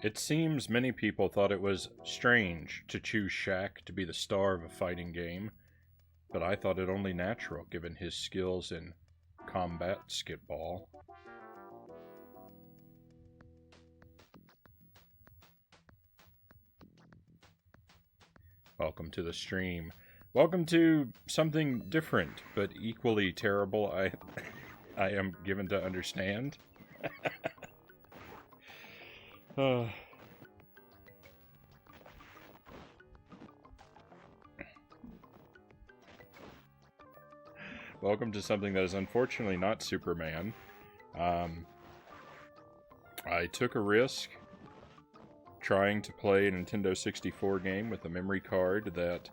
It seems many people thought it was strange to choose Shaq to be the star of a fighting game, but I thought it only natural given his skills in combat skitball. Welcome to the stream. Welcome to something different, but equally terrible, I am given to understand. Welcome to something that is unfortunately not Superman. I took a risk trying to play a Nintendo 64 game with a memory card that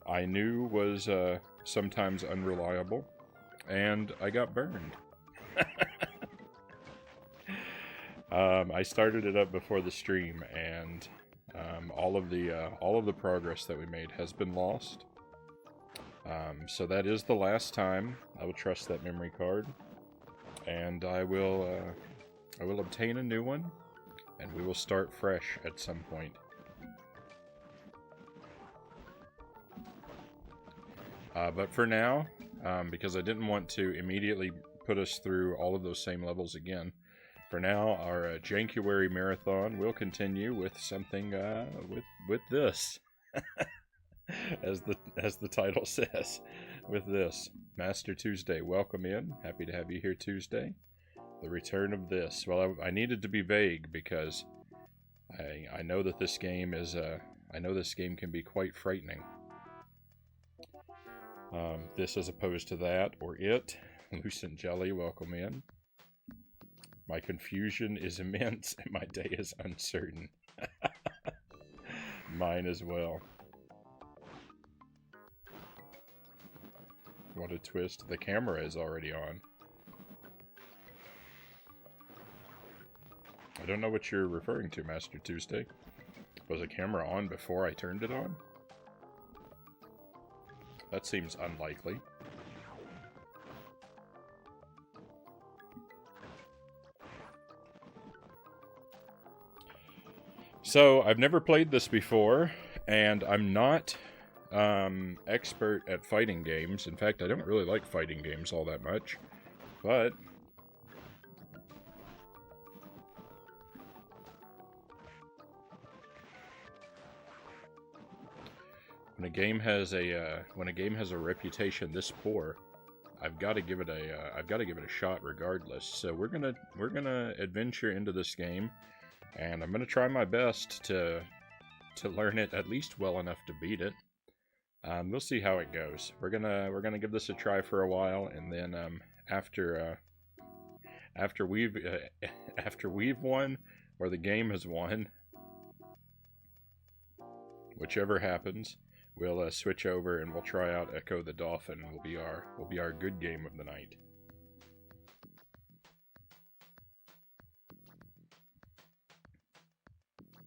I knew was sometimes unreliable, and I got burned. I started it up before the stream, and all of the progress that we made has been lost. So that is the last time I will trust that memory card, and I will obtain a new one, and we will start fresh at some point. But for now, because I didn't want to immediately put us through all of those same levels again, for now our Jankuary marathon will continue with something with this. As the title says, with this. Master Tuesday, welcome in. Happy to have you here, Tuesday. The return of this. Well, I needed to be vague because I know that this game is I know this game can be quite frightening. This as opposed to that or it. Lucent Jelly, welcome in. My confusion is immense and my day is uncertain. Mine as well. What a twist. The camera is already on. I don't know what you're referring to, Master Tuesday. Was the camera on before I turned it on? That seems unlikely. So, I've never played this before, and I'm not expert at fighting games. In fact, I don't really like fighting games all that much, but when a game has a reputation this poor, I've got to give it a shot regardless. So we're gonna adventure into this game, and I'm gonna try my best to learn it at least well enough to beat it. We'll see how it goes. We're gonna give this a try for a while, and then after we've won or the game has won, whichever happens, we'll switch over and we'll try out Echo the Dolphin. Will be our good game of the night.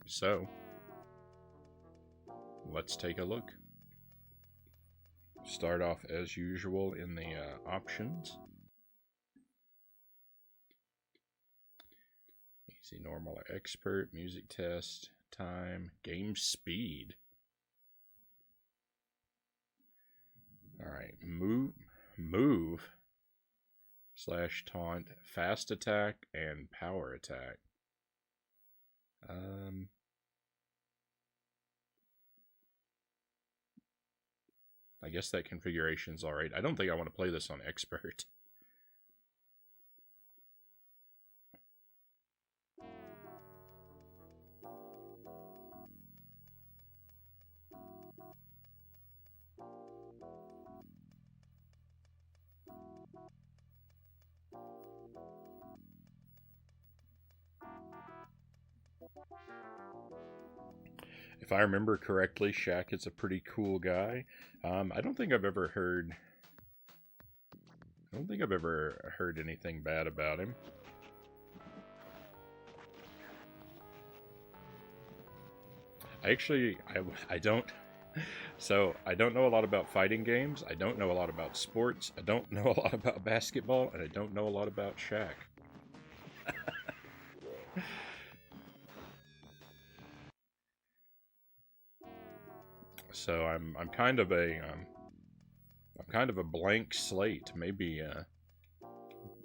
So let's take a look. Start off as usual in the options. Easy, normal, or expert, music test, time, game speed. Alright, move / taunt, fast attack, and power attack. I guess that configuration's alright. I don't think I want to play this on expert. If I remember correctly, Shaq is a pretty cool guy. I don't think I've ever heard anything bad about him. I don't. So, I don't know a lot about fighting games. I don't know a lot about sports. I don't know a lot about basketball. And I don't know a lot about Shaq. So I'm kind of a blank slate. Maybe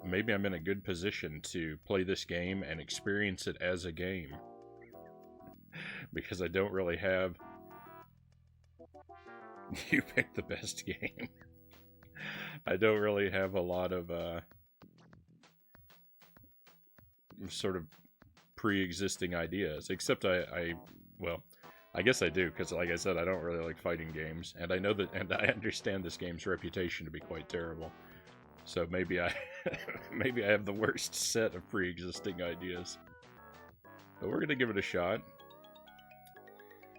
I'm in a good position to play this game and experience it as a game. Because I don't really have... You picked the best game. I don't really have a lot of sort of pre-existing ideas. Except well, I guess I do, because like I said, I don't really like fighting games. And I know that, and I understand this game's reputation to be quite terrible. So maybe I maybe I have the worst set of pre-existing ideas. But we're gonna give it a shot.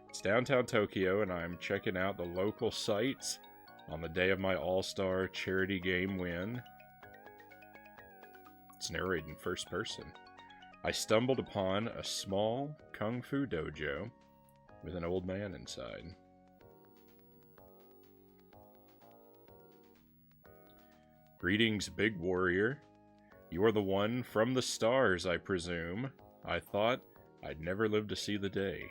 It's downtown Tokyo, and I'm checking out the local sites on the day of my all-star charity game win. It's narrated in first person. I stumbled upon a small kung fu dojo with an old man inside. Greetings, big warrior. You are the one from the stars, I presume. I thought I'd never live to see the day.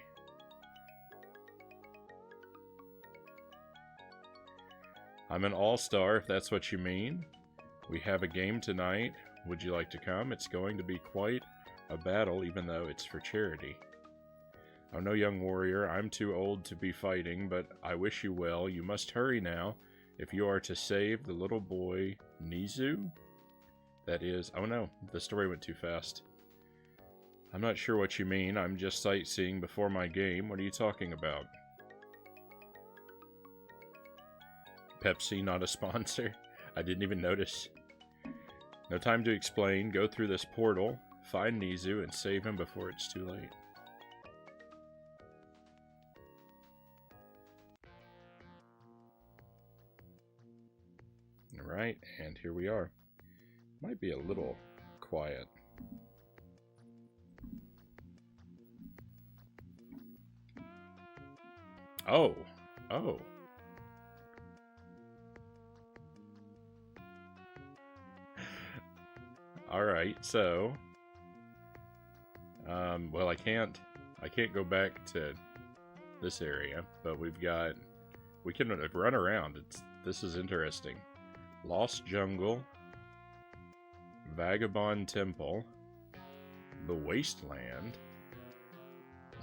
I'm an all-star, if that's what you mean. We have a game tonight. Would you like to come? It's going to be quite a battle, even though it's for charity. Oh no, young warrior, I'm too old to be fighting, but I wish you well. You must hurry now if you are to save the little boy Nizu. That is... Oh no, the story went too fast. I'm not sure what you mean. I'm just sightseeing before my game. What are you talking about? Pepsi, not a sponsor. I didn't even notice. No time to explain. Go through this portal, find Nizu, and save him before it's too late. Alright, and here we are. Might be a little quiet. Oh. Oh. Alright, so... well, I can't go back to this area, but we can run around. This is interesting. Lost Jungle, Vagabond Temple, The Wasteland,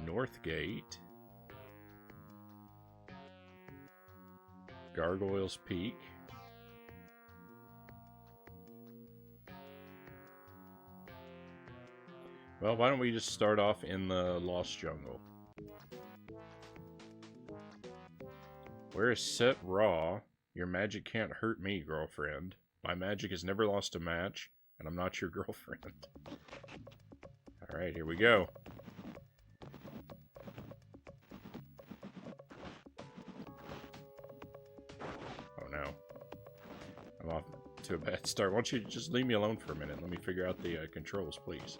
North Gate, Gargoyle's Peak, well, why don't we just start off in the Lost Jungle? Where is Set Raw? Your magic can't hurt me, girlfriend. My magic has never lost a match, and I'm not your girlfriend. Alright, here we go. Oh no. I'm off to a bad start. Why don't you just leave me alone for a minute? Let me figure out the controls, please.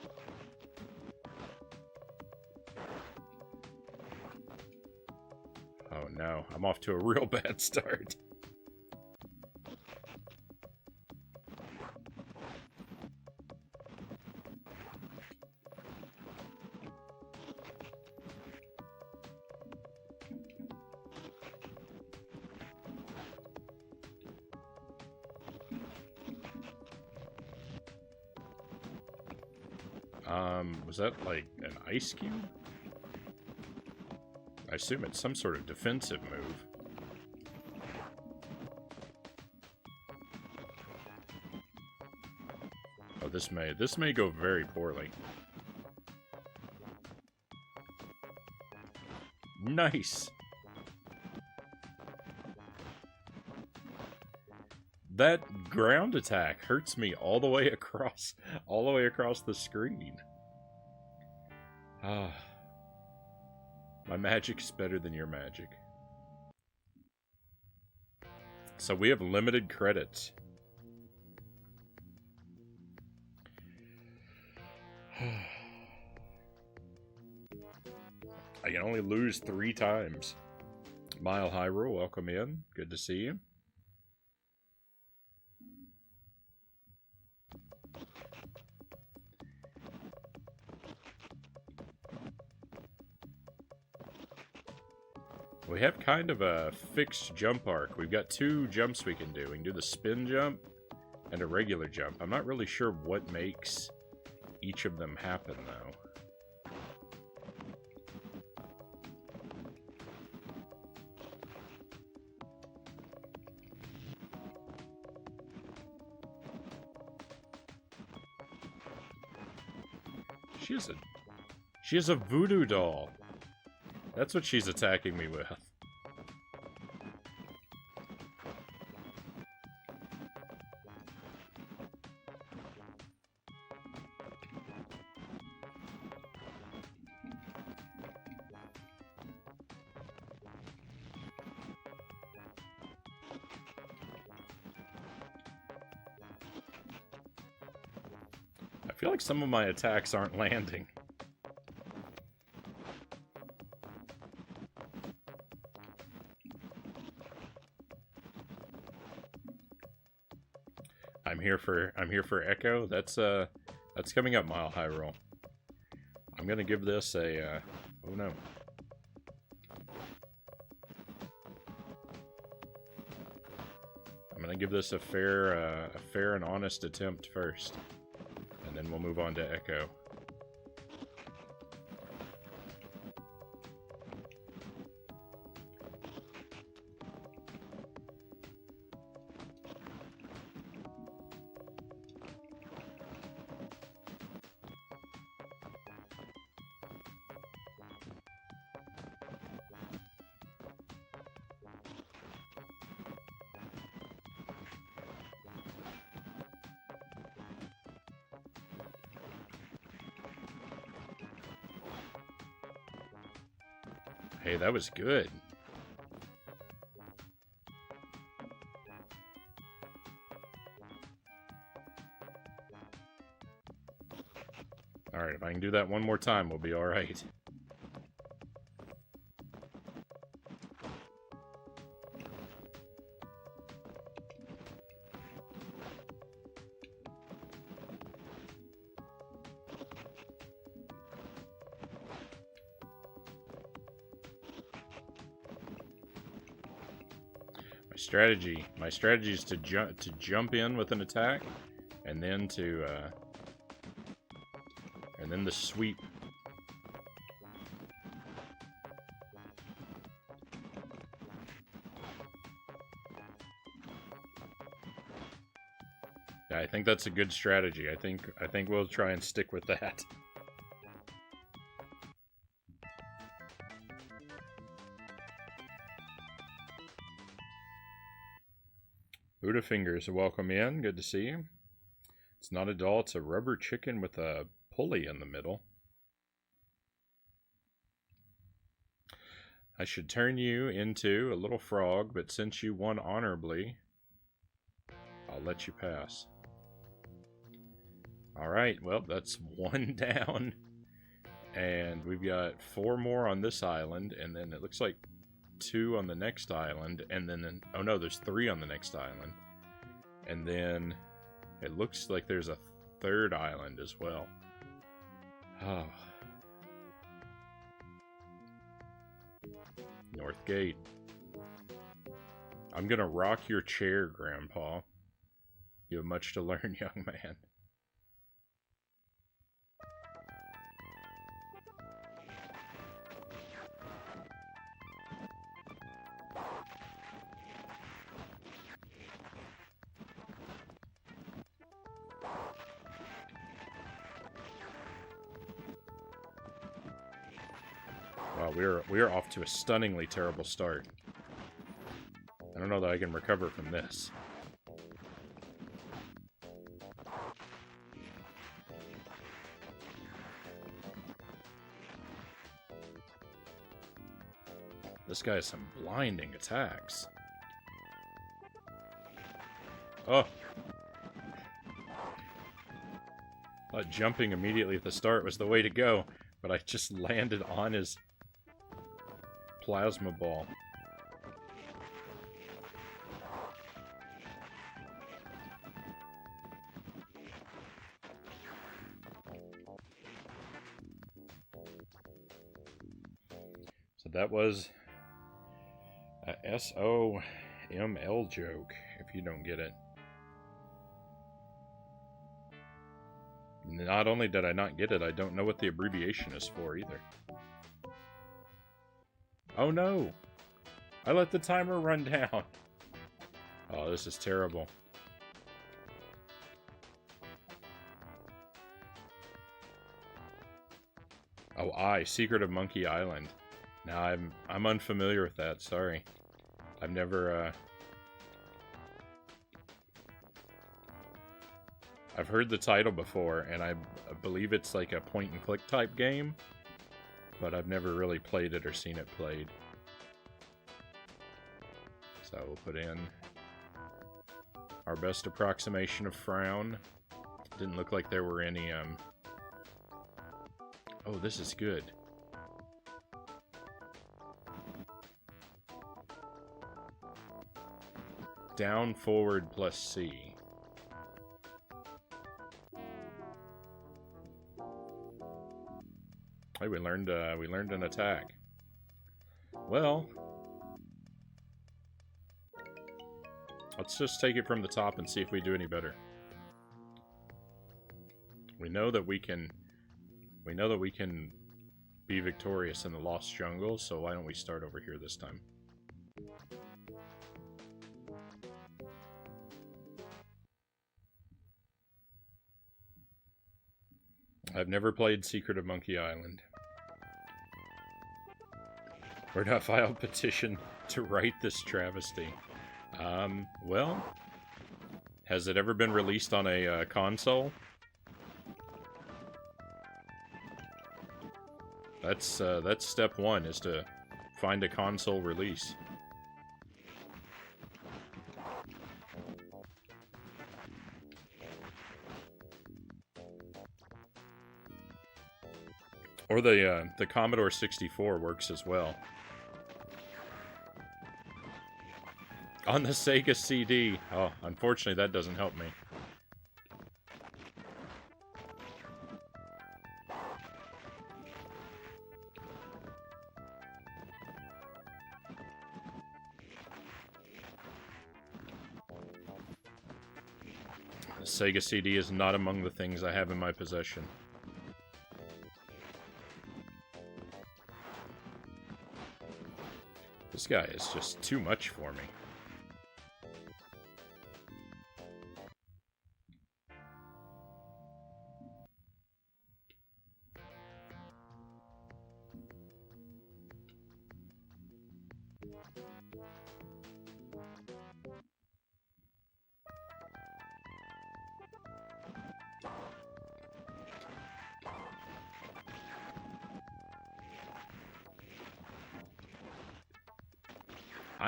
Oh no, I'm off to a real bad start. Was that like an ice cube? I assume it's some sort of defensive move. Oh, this may go very poorly. Nice. That ground attack hurts me all the way across the screen. Ah. My magic is better than your magic. So we have limited credits. I can only lose 3 times. Mile Hyrule, welcome in. Good to see you. We have kind of a fixed jump arc. We've got 2 jumps we can do. We can do the spin jump and a regular jump. I'm not really sure what makes each of them happen, though. She is a voodoo doll. That's what she's attacking me with. I feel like some of my attacks aren't landing. I'm here for Echo. That's coming up, Mile High Roll. I'm gonna give this a oh no. I'm gonna give this a fair and honest attempt first, and then we'll move on to Echo. Hey, that was good. Alright, if I can do that one more time, we'll be alright. My strategy is to jump in with an attack, and then and then the sweep. Yeah, I think that's a good strategy. I think we'll try and stick with that. Buddha Fingers, welcome in. Good to see you. It's not a doll, it's a rubber chicken with a pulley in the middle. I should turn you into a little frog, but since you won honorably, I'll let you pass. Alright, well, that's 1 down. And we've got 4 more on this island, and then it looks like 2 on the next island, and then oh no, there's 3 on the next island, and then it looks like there's a 3rd island as well. Oh. North Gate. I'm gonna rock your chair, Grandpa. You have much to learn, young man. Wow, we are off to a stunningly terrible start. I don't know that I can recover from this. This guy has some blinding attacks. Oh! I thought jumping immediately at the start was the way to go, but I just landed on his plasma ball. So that was A SOML joke, if you don't get it. Not only did I not get it, I don't know what the abbreviation is for either. Oh no! I let the timer run down. Oh, this is terrible. Oh, Secret of Monkey Island. Now I'm unfamiliar with that. Sorry, I've never. I've heard the title before, and I believe it's like a point-and-click type game, but I've never really played it or seen it played. So we'll put in our best approximation of Frown. Didn't look like there were any. Oh, this is good. Down, forward, plus C. Hey, we learned an attack. Well, let's just take it from the top and see if we do any better. We know that we can be victorious in the Lost Jungle, so why don't we start over here this time? I've never played Secret of Monkey Island. We're not filed petition to write this travesty. Well, has it ever been released on a console? That's step one, is to find a console release. Or the Commodore 64 works as well. On the Sega CD. Oh, unfortunately that doesn't help me. The Sega CD is not among the things I have in my possession. This guy is just too much for me.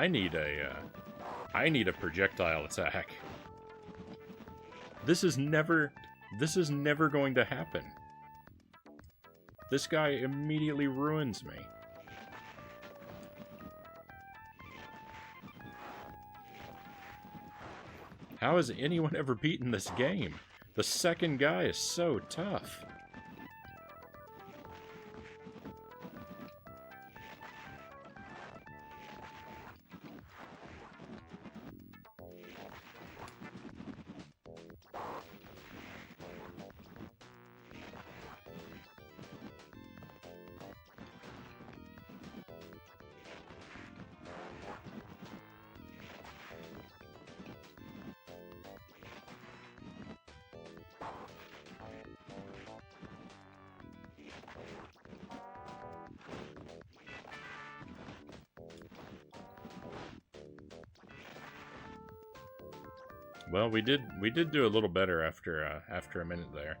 I need a projectile attack. This is never going to happen. This guy immediately ruins me. How has anyone ever beaten this game? The second guy is so tough. Well, we did do a little better after a minute there.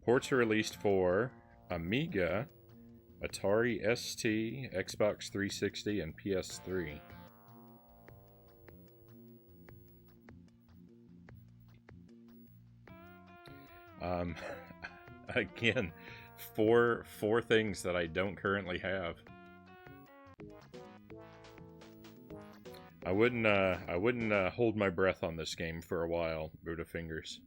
Ports are released for Amiga, Atari ST, Xbox 360, and PS3. Again, four things that I don't currently have. I wouldn't hold my breath on this game for a while, Buddha Fingers.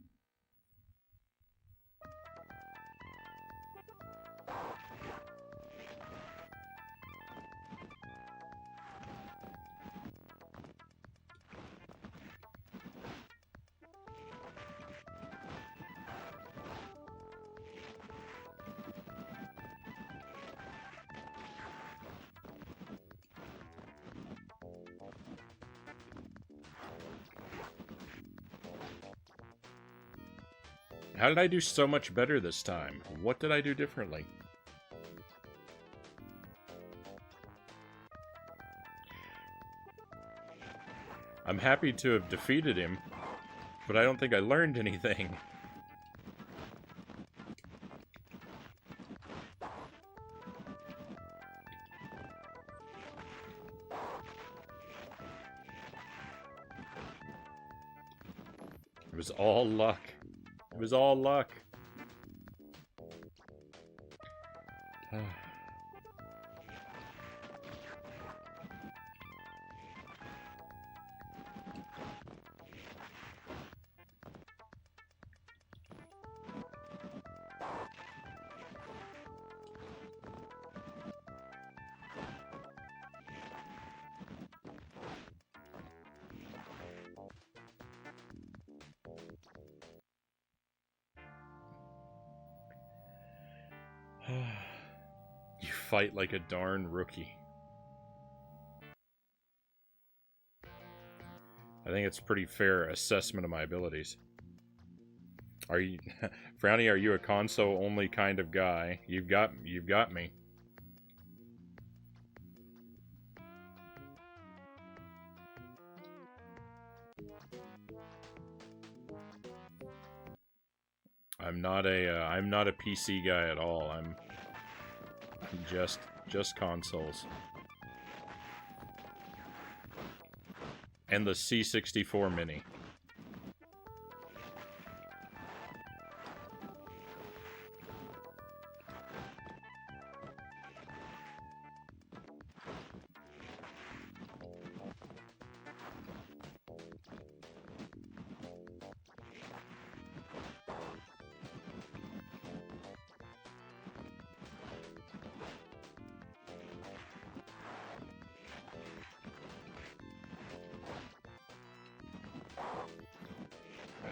How did I do so much better this time? What did I do differently? I'm happy to have defeated him, but I don't think I learned anything. It was all luck. It was all luck. You fight like a darn rookie. I think it's a pretty fair assessment of my abilities. Are you, Frownie? Are you a console only kind of guy? You've got me. I'm not a PC guy at all. I'm just consoles. And the C64 Mini.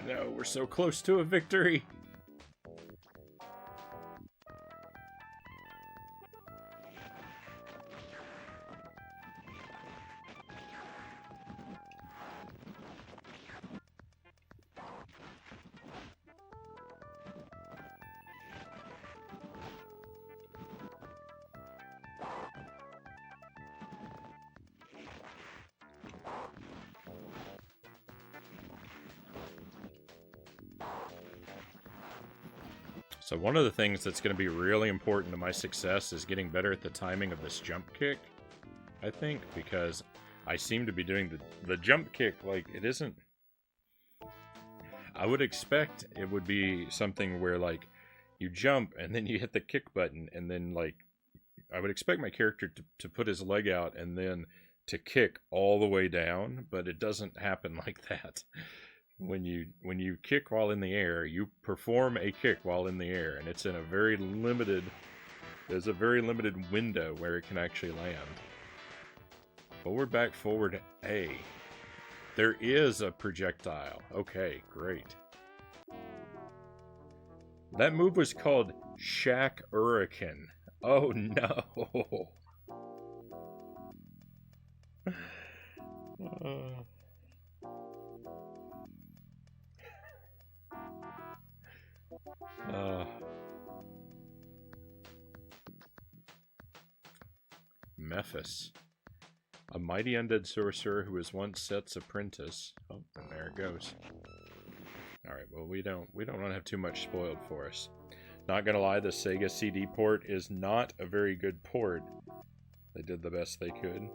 No, we're so close to a victory. So one of the things that's going to be really important to my success is getting better at the timing of this jump kick, I think, because I seem to be doing the jump kick like it isn't... I would expect it would be something where, like, you jump and then you hit the kick button and then, like, I would expect my character to put his leg out and then to kick all the way down, but it doesn't happen like that. When you kick while in the air, you perform a kick while in the air, and it's in a very limited... There's a very limited window where it can actually land. Forward, back, forward, A. There is a projectile. Okay, great. That move was called Shaq Hurricane. Oh no. Mephis. A mighty undead sorcerer who was once Set's apprentice. Oh, and there it goes. Alright, well we don't want to have too much spoiled for us. Not gonna lie, the Sega CD port is not a very good port. They did the best they could.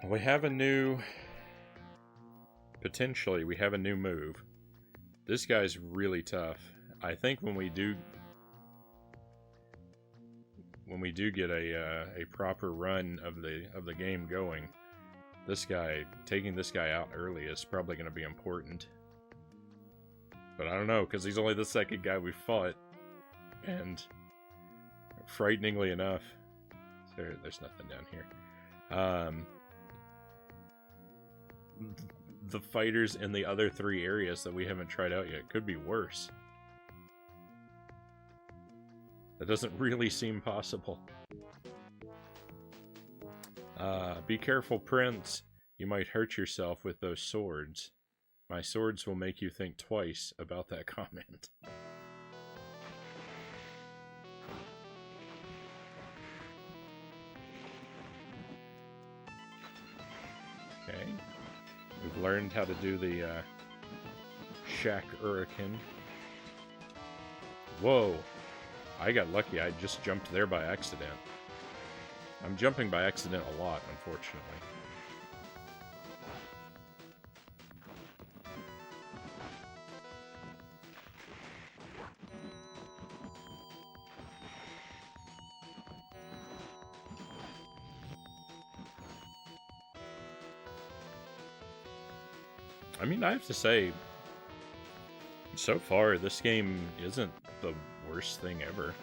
We have a new... Potentially, we have a new move. This guy's really tough. I think when we do get a proper run of the game going, taking this guy out early is probably going to be important. But I don't know, because he's only the second guy we fought, and frighteningly enough, there's nothing down here. The fighters in the other 3 areas that we haven't tried out yet could be worse. That doesn't really seem possible. Be careful, Prince. You might hurt yourself with those swords. My swords will make you think twice about that comment. Okay. We've learned how to do the Shaq Hurricane. Whoa! I got lucky. I just jumped there by accident. I'm jumping by accident a lot, unfortunately. I mean, I have to say, so far, this game isn't the worst thing ever.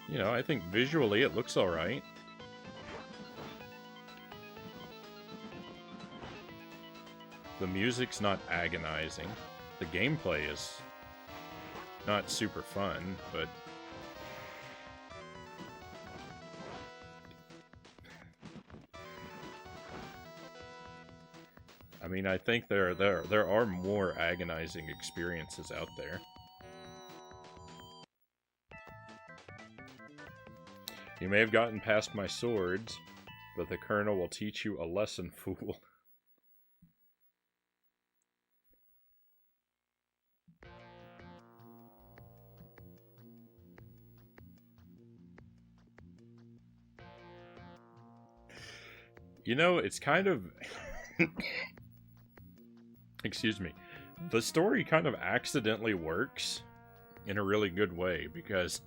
You know, I think visually it looks alright. The music's not agonizing. The gameplay is not super fun, but... I mean, I think there are more agonizing experiences out there. You may have gotten past my swords, but the Colonel will teach you a lesson, fool. You know, it's kind of... Excuse me. The story kind of accidentally works in a really good way, because...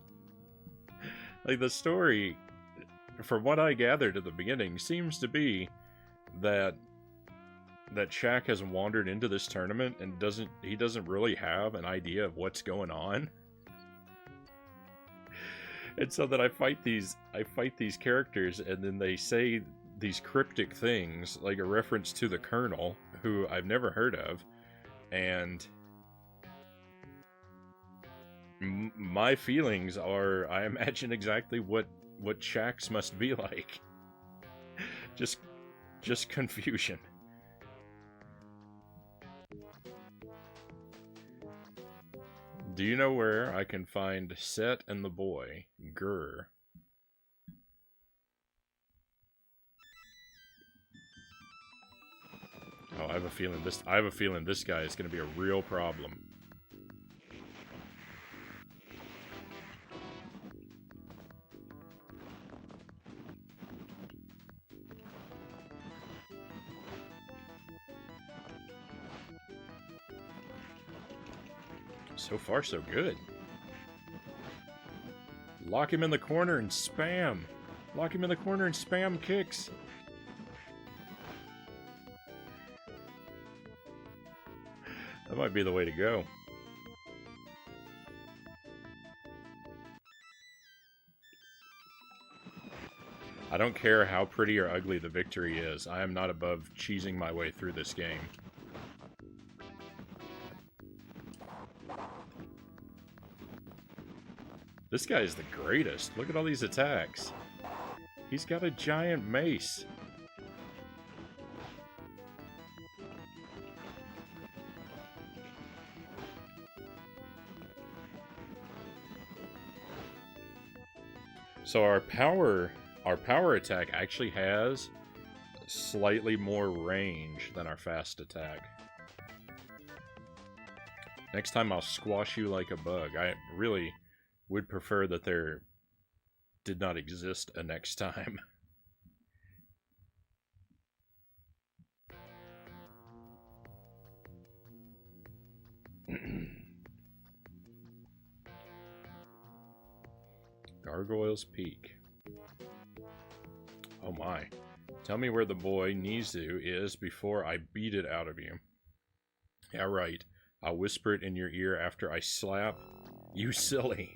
like, the story, from what I gathered at the beginning, seems to be that Shaq has wandered into this tournament and he doesn't really have an idea of what's going on. And so that I fight these characters, and then they say these cryptic things, like a reference to the Colonel, who I've never heard of, and my feelings are, I imagine exactly what Shaq's must be like. Just confusion. Do you know where I can find Set and the boy? Grr. Oh, I have a feeling this guy is going to be a real problem. So far, so good. Lock him in the corner and spam. Lock him in the corner and spam kicks. That might be the way to go. I don't care how pretty or ugly the victory is. I am not above cheesing my way through this game. This guy is the greatest. Look at all these attacks. He's got a giant mace. So our power attack actually has slightly more range than our fast attack. Next time I'll squash you like a bug. I really would prefer that there did not exist a next time. Gargoyle's Peak. Oh my. Tell me where the boy Nizu is before I beat it out of you. Yeah, right. I'll whisper it in your ear after I slap you silly.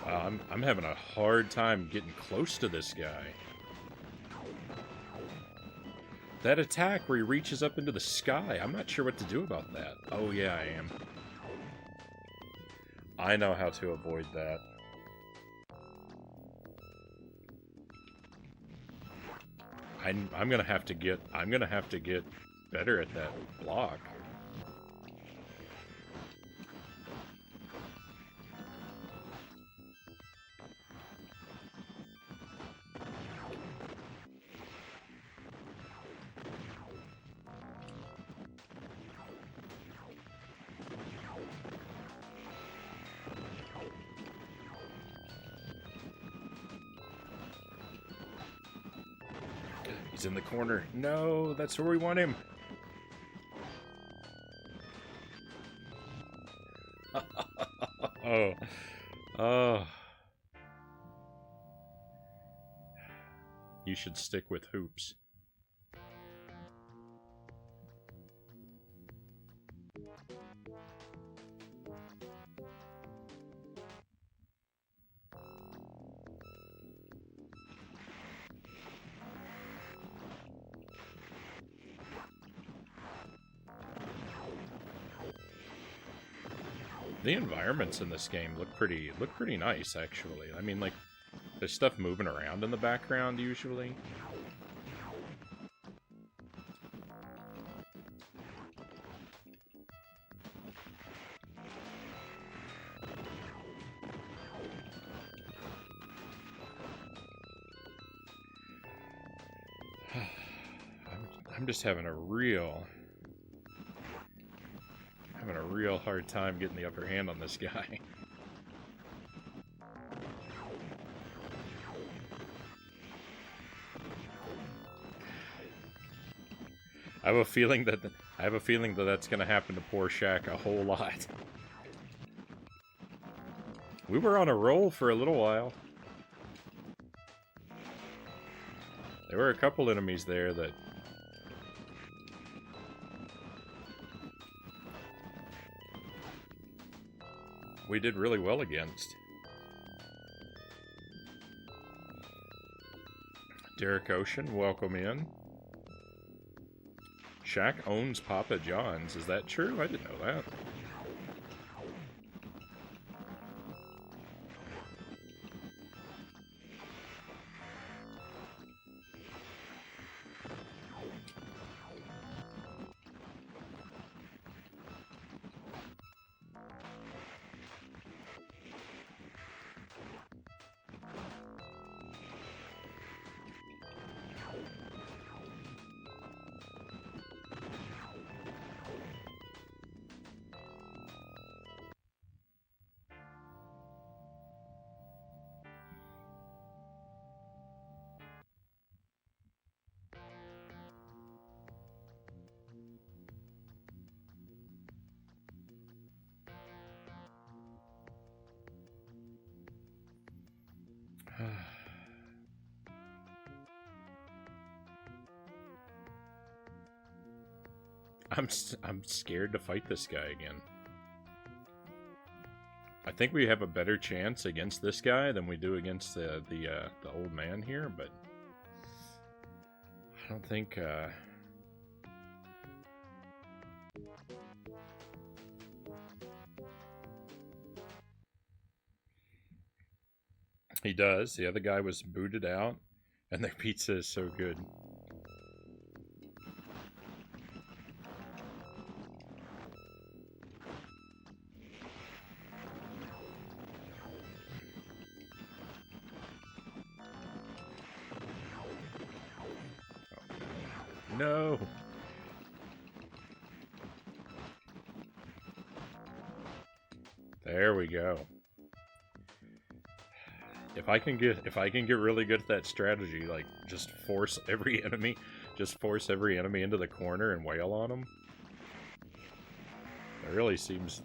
I'm having a hard time getting close to this guy. That attack where he reaches up into the sky, I'm not sure what to do about that. Oh yeah, I am. I know how to avoid that. I'm gonna have to get better at that block. He's in the corner. No, that's where we want him. Oh. Oh. You should stick with hoops. The environments in this game look pretty nice, actually. I mean, like, there's stuff moving around in the background usually. I'm just having a real hard time getting the upper hand on this guy. I have a feeling that that's going to happen to poor Shaq a whole lot. We were on a roll for a little while. There were a couple enemies there that we did really well against. Derek Ocean, welcome in. Shaq owns Papa John's. Is that true? I didn't know that. I'm scared to fight this guy again. I think we have a better chance against this guy than we do against the old man here, but I don't think he does. The other guy was booted out, and their pizza is so good. No. There we go. If I can get really good at that strategy, like just force every enemy into the corner and wail on them. It really seems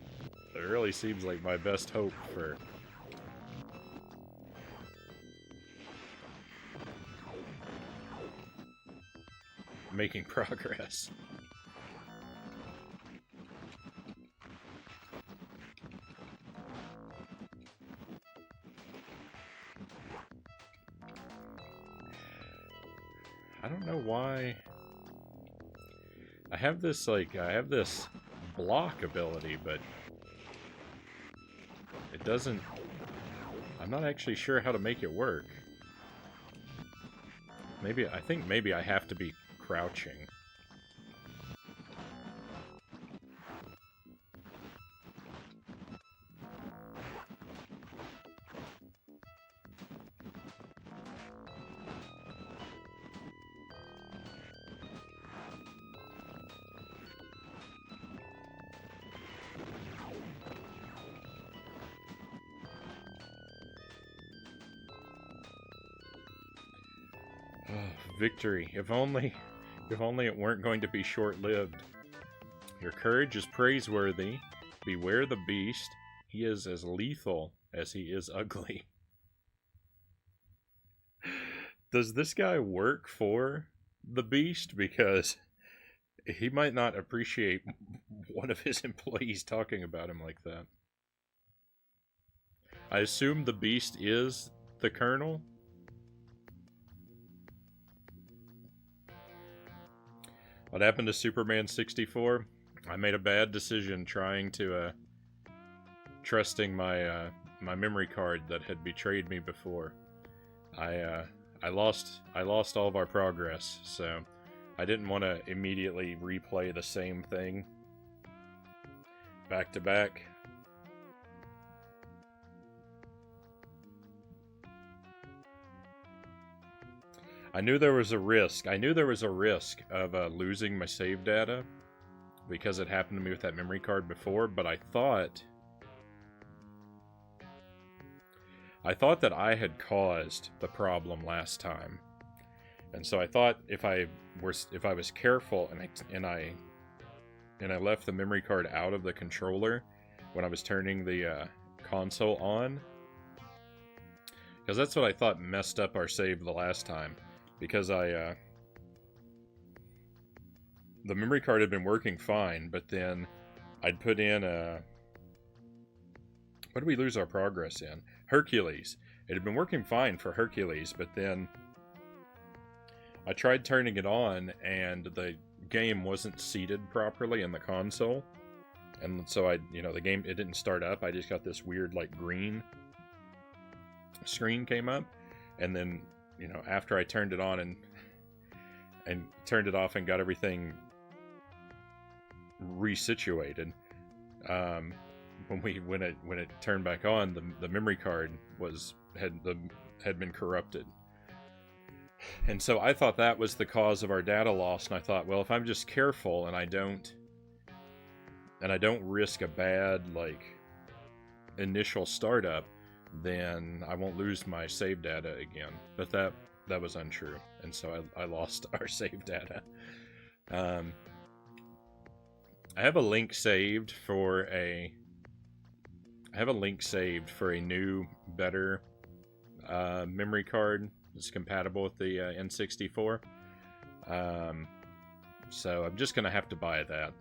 like my best hope for making progress. I don't know why. I have this, block ability, but it doesn't... I'm not actually sure how to make it work. I think maybe I have to be crouching. Victory. If only it weren't going to be short-lived. Your courage is praiseworthy. Beware the beast. He is as lethal as he is ugly. Does this guy work for the beast? Because he might not appreciate one of his employees talking about him like that. I assume the beast is the colonel. What happened to Superman 64? I made a bad decision trying to, trusting my, my memory card that had betrayed me before. I lost all of our progress, so I didn't want to immediately replay the same thing back to back. I knew there was a risk. I knew there was a risk of losing my save data because it happened to me with that memory card before, but I thought that I had caused the problem last time. And so I thought if I was careful and I left the memory card out of the controller when I was turning the console on, because that's what I thought messed up our save the last time. Because the memory card had been working fine, but then I'd put in what did we lose our progress in? Hercules. It had been working fine for Hercules, but then I tried turning it on, and the game wasn't seated properly in the console. And so the game, it didn't start up. I just got this weird, green screen came up, and then after I turned it on and turned it off and got everything resituated, when it turned back on, the memory card had been corrupted, and so I thought that was the cause of our data loss. And I thought, well, if I'm just careful and I don't risk a bad initial startup, then I won't lose my save data again. But that was untrue, and so I lost our save data. I have a link saved for a new, better memory card that's compatible with the N64. So I'm just gonna have to buy that.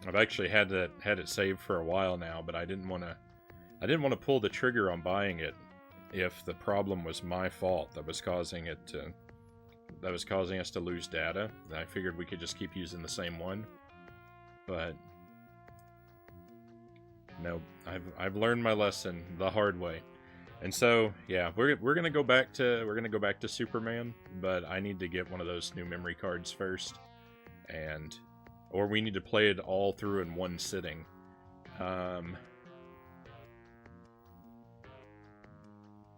I've actually had it saved for a while now, but I didn't want to pull the trigger on buying it if the problem was my fault that was causing us to lose data. I figured we could just keep using the same one, but no, I've learned my lesson the hard way. And so yeah, we're gonna go back to Superman, but I need to get one of those new memory cards first, or we need to play it all through in one sitting.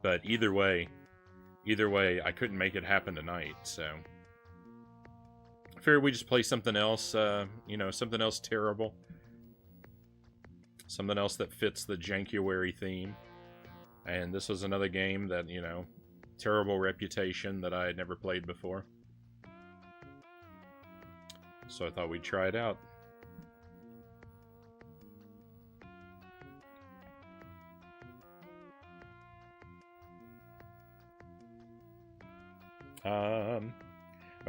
But either way, I couldn't make it happen tonight, so I figured we just play something else, something else terrible. Something else that fits the Jankuary theme. And this was another game that, terrible reputation that I had never played before. So I thought we'd try it out. I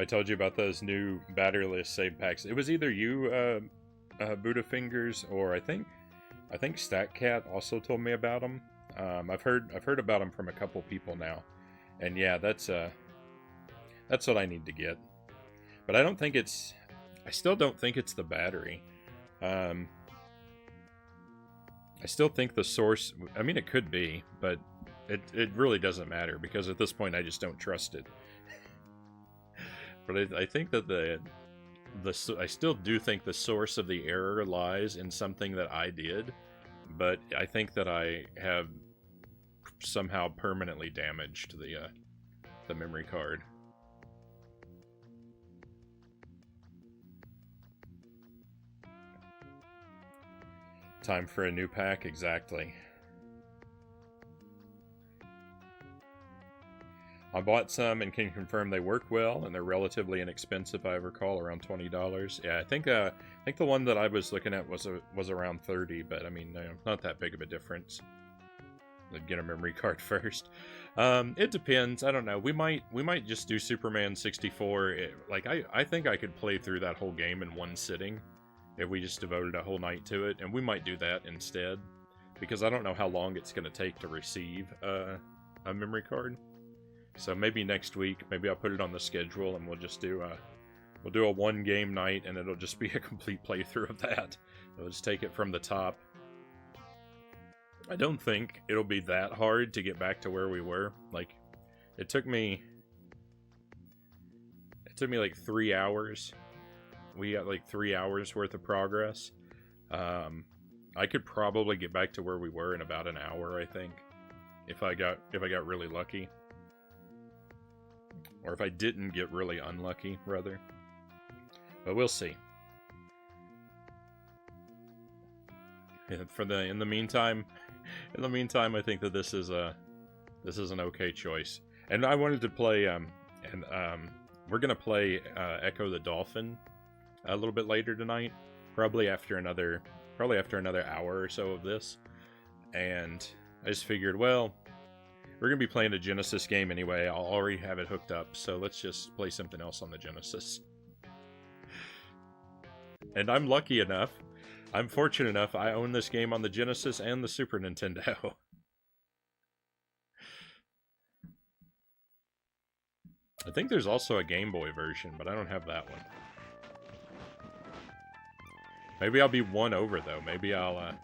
told you about those new batteryless save packs. It was either you, Buddha Fingers, or I think StatCat also told me about them. I've heard about them from a couple people now, and yeah, that's what I need to get. But I don't think it's. I still don't think it's the battery. Um, I still think the source. I mean, it could be, but it really doesn't matter because at this point I just don't trust it. But I think that I still do think the source of the error lies in something that I did, but I think that I have somehow permanently damaged the memory card. Time for a new pack, exactly. I bought some and can confirm they work well, and they're relatively inexpensive. I recall around $20. Yeah, I think the one that I was looking at was around 30, but I mean, not that big of a difference. I'd get a memory card first. It depends. I don't know. We might just do Superman 64. I think I could play through that whole game in one sitting if we just devoted a whole night to it, and we might do that instead because I don't know how long it's going to take to receive a memory card. So maybe next week, maybe I'll put it on the schedule and we'll just do a one game night, and it'll just be a complete playthrough of that. We'll just take it from the top. I don't think it'll be that hard to get back to where we were. Like, it took me like 3 hours. We got like 3 hours worth of progress. I could probably get back to where we were in about an hour, I think, if I got really lucky. Or if I didn't get really unlucky, rather. But we'll see. In the meantime, I think that this is an okay choice. And I wanted to play we're gonna play Echo the Dolphin a little bit later tonight, probably after another hour or so of this. And I just figured, well, we're going to be playing a Genesis game anyway. I'll already have it hooked up, so let's just play something else on the Genesis. And I'm lucky enough, I'm fortunate enough, I own this game on the Genesis and the Super Nintendo. I think there's also a Game Boy version, but I don't have that one. Maybe I'll be won over, though. Maybe I'll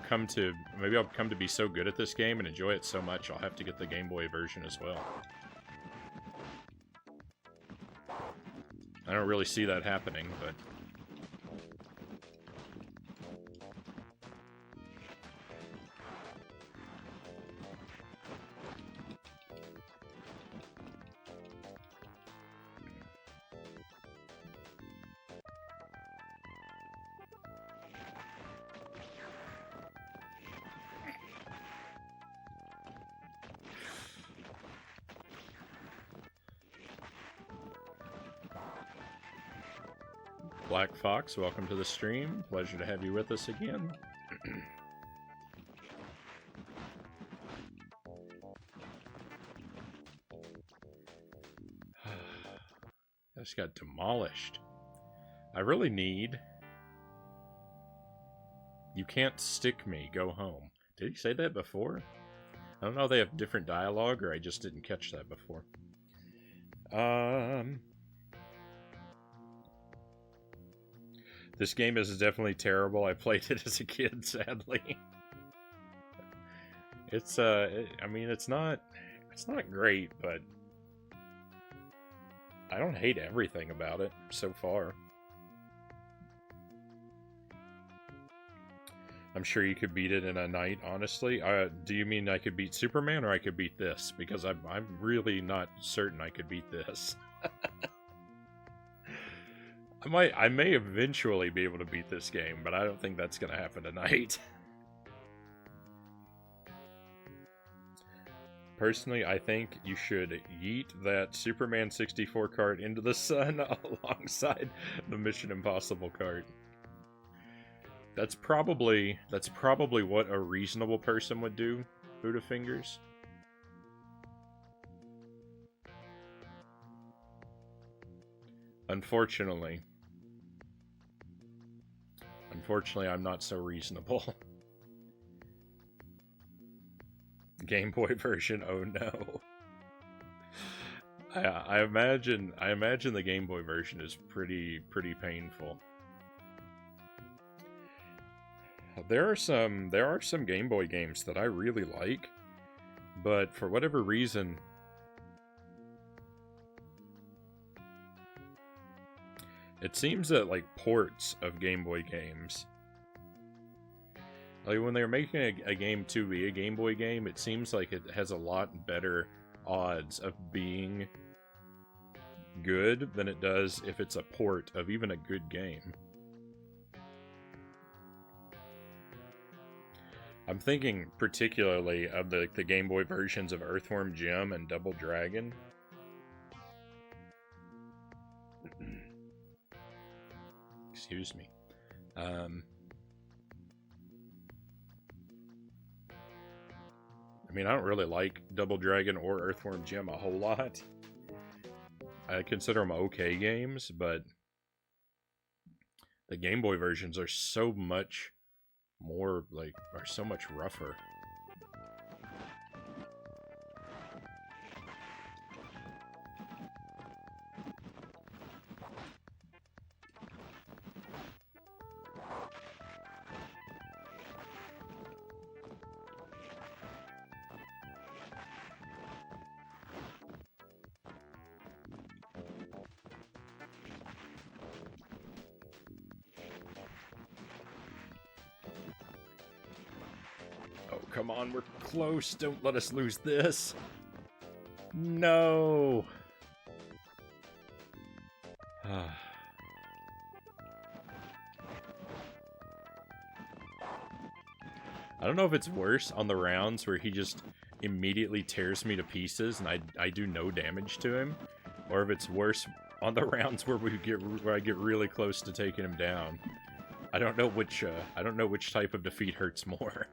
come to be so good at this game and enjoy it so much I'll have to get the Game Boy version as well. I don't really see that happening, but Black Fox, welcome to the stream. Pleasure to have you with us again. I just got demolished. I really need... You can't stick me, go home. Did he say that before? I don't know if they have different dialogue or I just didn't catch that before. This game is definitely terrible. I played it as a kid, sadly. I mean, it's not great, but I don't hate everything about it so far. I'm sure you could beat it in a night, honestly. Do you mean I could beat Superman or I could beat this? Because I'm really not certain I could beat this. I may eventually be able to beat this game, but I don't think that's going to happen tonight. Personally, I think you should yeet that Superman 64 cart into the sun alongside the Mission Impossible cart. That's probably what a reasonable person would do, Buddha Fingers. Unfortunately, unfortunately, I'm not so reasonable. Game Boy version, oh no. I imagine the Game Boy version is pretty painful. There are some Game Boy games that I really like, but for whatever reason, it seems that like ports of Game Boy games, like when they're making a game to be a Game Boy game, it seems like it has a lot better odds of being good than it does if it's a port of even a good game. I'm thinking particularly of the Game Boy versions of Earthworm Jim and Double Dragon. Excuse me. I mean, I don't really like Double Dragon or Earthworm Jim a whole lot. I consider them okay games, but the Game Boy versions are so much more, like, are so much rougher. Come on, we're close. Don't let us lose this. No. I don't know if it's worse on the rounds where he just immediately tears me to pieces and I do no damage to him, or if it's worse on the rounds where I get really close to taking him down. I don't know which type of defeat hurts more.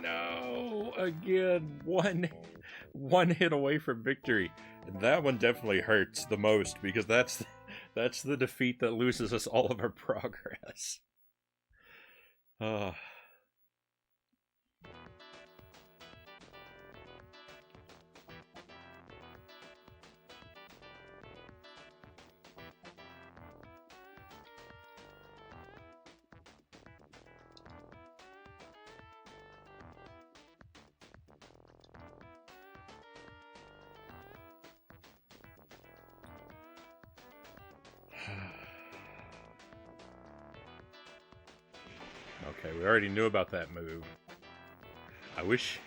No, again, one hit away from victory. And that one definitely hurts the most because that's the defeat that loses us all of our progress. Okay, we already knew about that move. I wish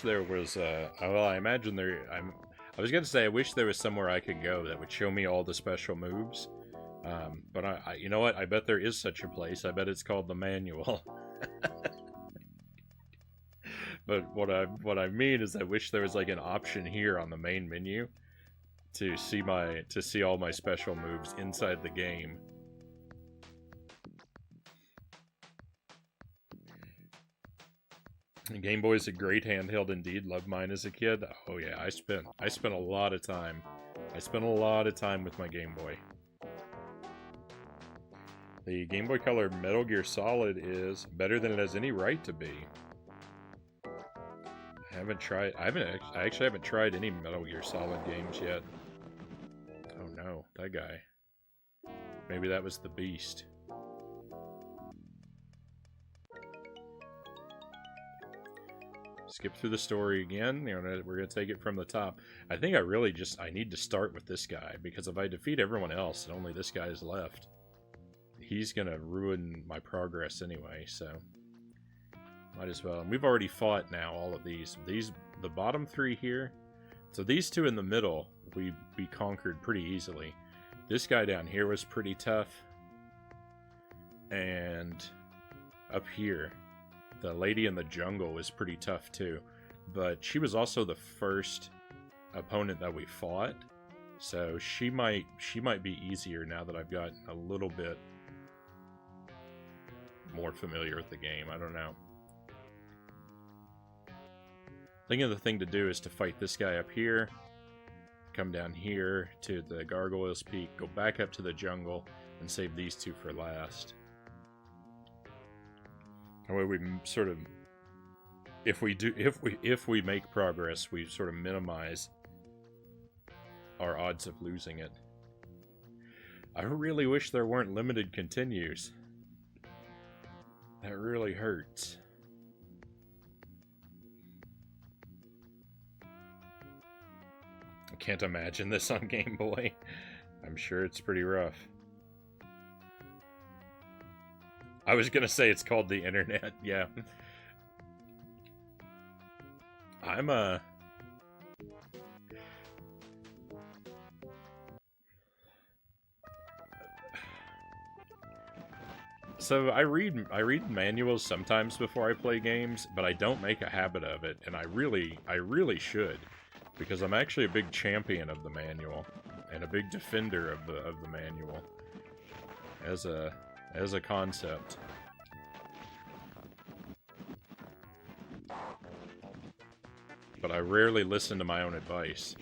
there was well, I imagine there I was gonna say I wish there was somewhere I could go that would show me all the special moves. But I you know what? I bet there is such a place. I bet it's called the manual. But what I mean is I wish there was like an option here on the main menu to see all my special moves inside the game. Game Boy is a great handheld indeed. Loved mine as a kid. Oh yeah, I spent a lot of time. I spent a lot of time with my Game Boy. The Game Boy Color Metal Gear Solid is better than it has any right to be. I actually haven't tried any Metal Gear Solid games yet. Oh no, that guy. Maybe that was the Beast. Skip through the story again. You know, we're gonna take it from the top. I think I need to start with this guy, because if I defeat everyone else and only this guy is left, he's gonna ruin my progress anyway, so might as well. And we've already fought now all of these. The bottom three here. So these two in the middle, we conquered pretty easily. This guy down here was pretty tough. And up here, the lady in the jungle was pretty tough too. But she was also the first opponent that we fought. So she might be easier now that I've got a little bit more familiar with the game. I don't know. I think the thing to do is to fight this guy up here, come down here to the Gargoyles Peak, go back up to the jungle, and save these two for last. That way we sort of, if we make progress, we sort of minimize our odds of losing it. I really wish there weren't limited continues. That really hurts. I can't imagine this on Game Boy. I'm sure it's pretty rough. I was gonna say it's called the internet, yeah. So I read manuals sometimes before I play games, but I don't make a habit of it, and I really should, because I'm actually a big champion of the manual and a big defender of the manual as a concept. But I rarely listen to my own advice.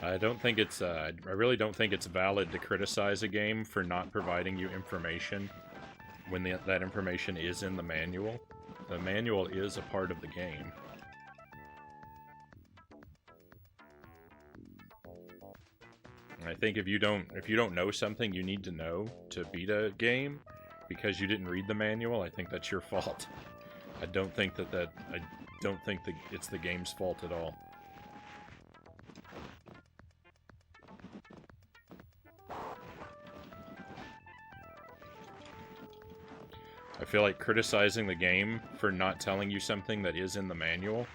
I don't think it's, I really don't think it's valid to criticize a game for not providing you information when that information is in the manual. The manual is a part of the game. I think if you don't know something you need to know to beat a game because you didn't read the manual, I think that's your fault. I don't think that it's the game's fault at all. I feel like criticizing the game for not telling you something that is in the manual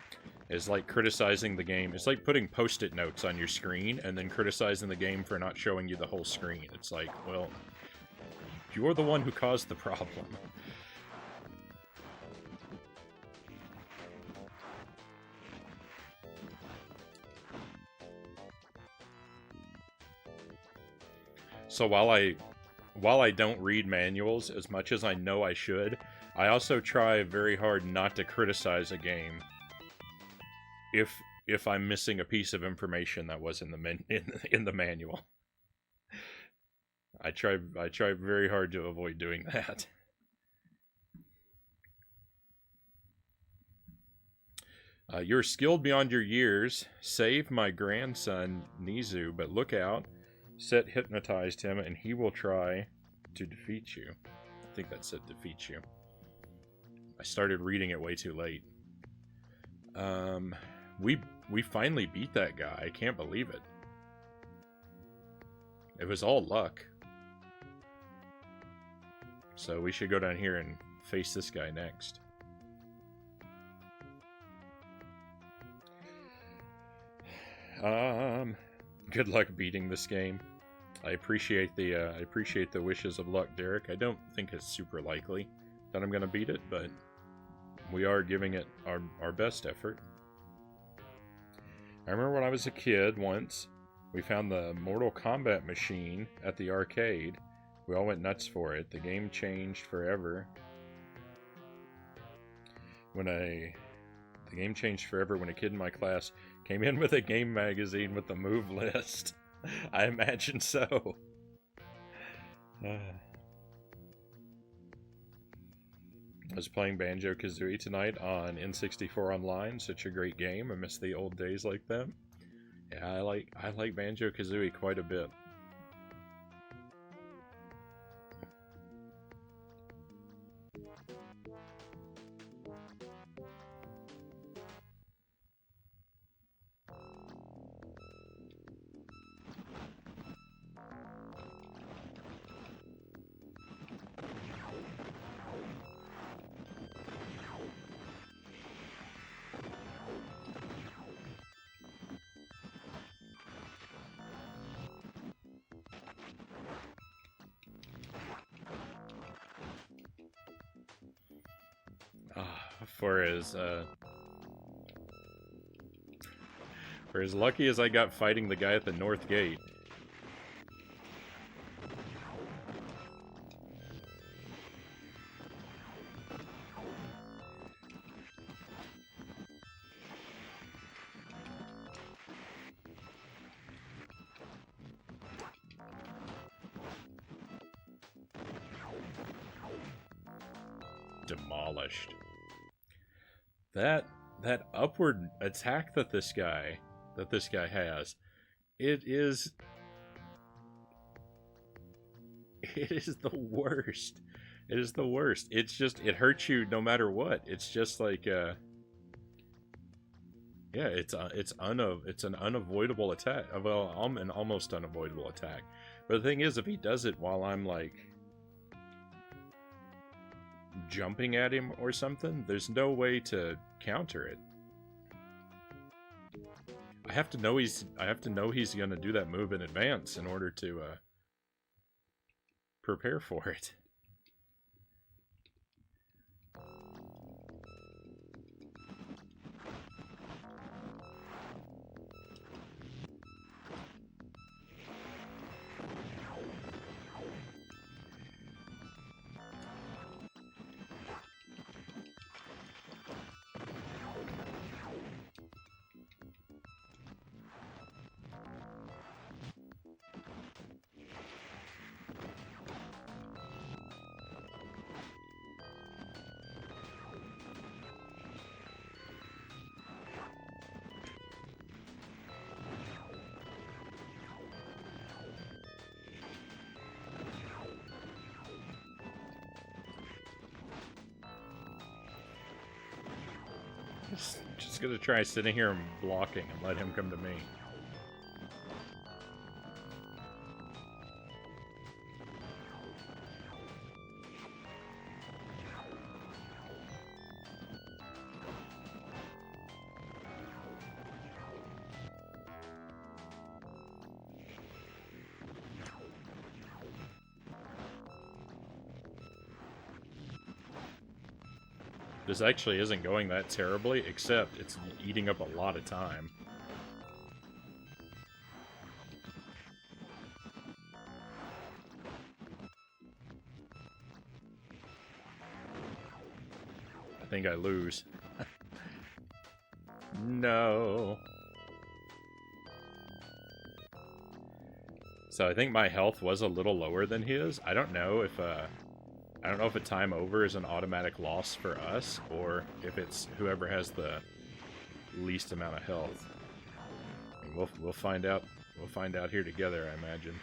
is like criticizing the game. It's like putting post-it notes on your screen and then criticizing the game for not showing you the whole screen. It's like, well, you're the one who caused the problem. So while I don't read manuals as much as I know I should, I also try very hard not to criticize a game if I'm missing a piece of information that was in the manual. I try very hard to avoid doing that. You're skilled beyond your years. Save my grandson Nizu, but look out. Set hypnotized him, and he will try to defeat you. I think that said defeat you. I started reading it way too late. We finally beat that guy. I can't believe it. It was all luck. So we should go down here and face this guy next. Good luck beating this game. I appreciate the wishes of luck, Derek. I don't think it's super likely that I'm gonna beat it, but we are giving it our best effort. I remember when I was a kid once, we found the Mortal Kombat machine at the arcade. We all went nuts for it. The game changed forever. The game changed forever when a kid in my class came in with a game magazine with the move list. I imagine so. I was playing Banjo-Kazooie tonight on N64 Online. Such a great game. I miss the old days like that. Yeah, I like Banjo-Kazooie quite a bit. for as lucky as I got fighting the guy at the north gate. Demolished. That upward attack that this guy has, it is the worst. It is the worst. It's just, it hurts you no matter what. It's just like yeah, it's an unavoidable attack. Well, an almost unavoidable attack. But the thing is, if he does it while I'm like jumping at him or something, there's no way to counter it. I have to know he's gonna do that move in advance in order to prepare for it. Just gonna try sitting here and blocking and let him come to me. This actually isn't going that terribly, except it's eating up a lot of time. I think I lose. No. So I think my health was a little lower than his. I don't know if a time over is an automatic loss for us, or if it's whoever has the least amount of health. I mean, we'll find out. We'll find out here together, I imagine.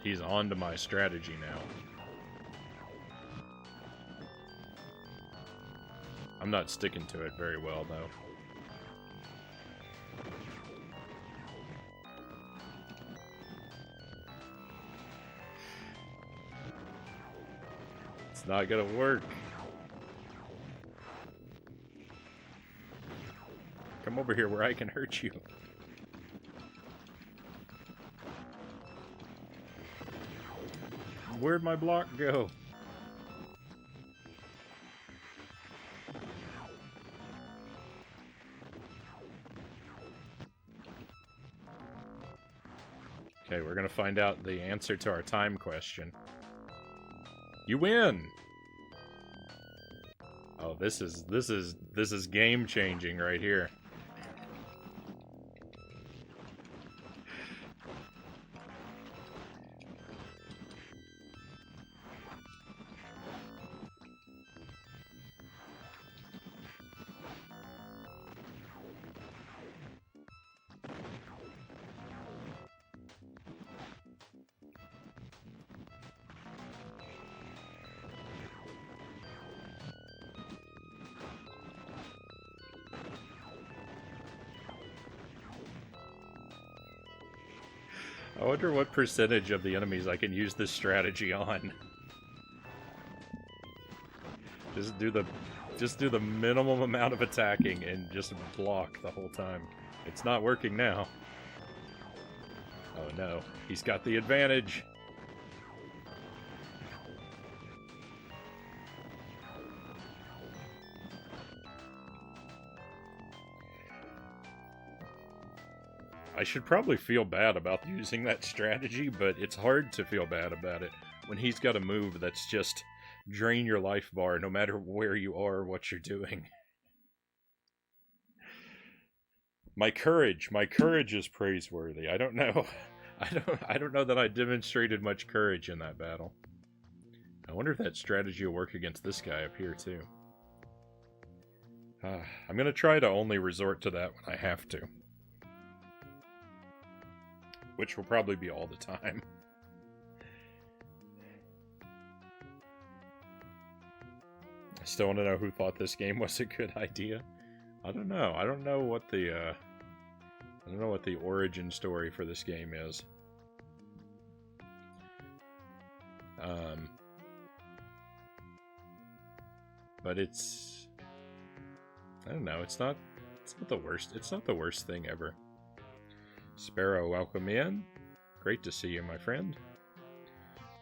He's on to my strategy now. I'm not sticking to it very well, though. It's not gonna work. Come over here where I can hurt you. Where'd my block go? Okay, we're gonna find out the answer to our time question. You win! Oh, this is game changing right here. I wonder what percentage of the enemies I can use this strategy on. Just do the minimum amount of attacking and just block the whole time. It's not working now. Oh no, he's got the advantage. I should probably feel bad about using that strategy, but it's hard to feel bad about it when he's got a move that's just drain your life bar no matter where you are or what you're doing. My courage is praiseworthy. I don't know. I don't know that I demonstrated much courage in that battle. I wonder if that strategy will work against this guy up here too. I'm gonna try to only resort to that when I have to. Which will probably be all the time. I still want to know who thought this game was a good idea. I don't know. I don't know what the origin story for this game is. But it's, I don't know. It's not the worst. It's not the worst thing ever. Sparrow, welcome in. Great to see you, my friend.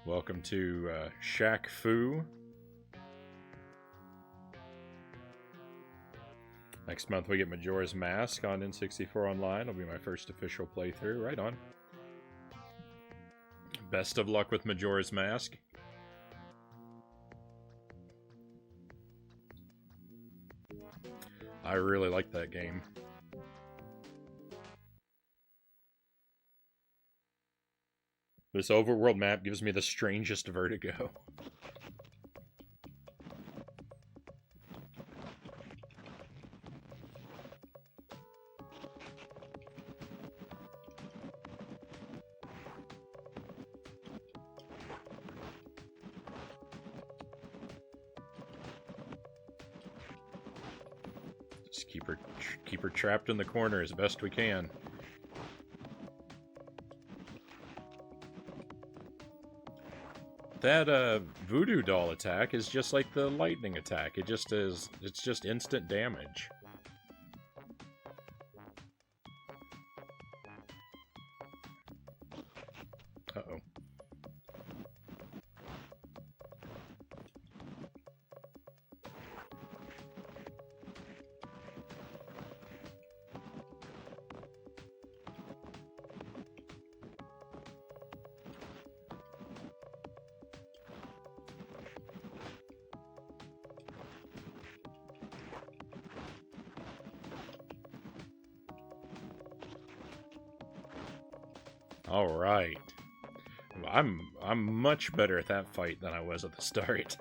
Welcome to Shaq Fu. Next month we get Majora's Mask on N64 Online. It'll be my first official playthrough. Right on. Best of luck with Majora's Mask. I really like that game. This overworld map gives me the strangest vertigo. Just keep her trapped in the corner as best we can. That voodoo doll attack is just like the lightning attack. It's just instant damage. Uh-oh. All right. I'm much better at that fight than I was at the start.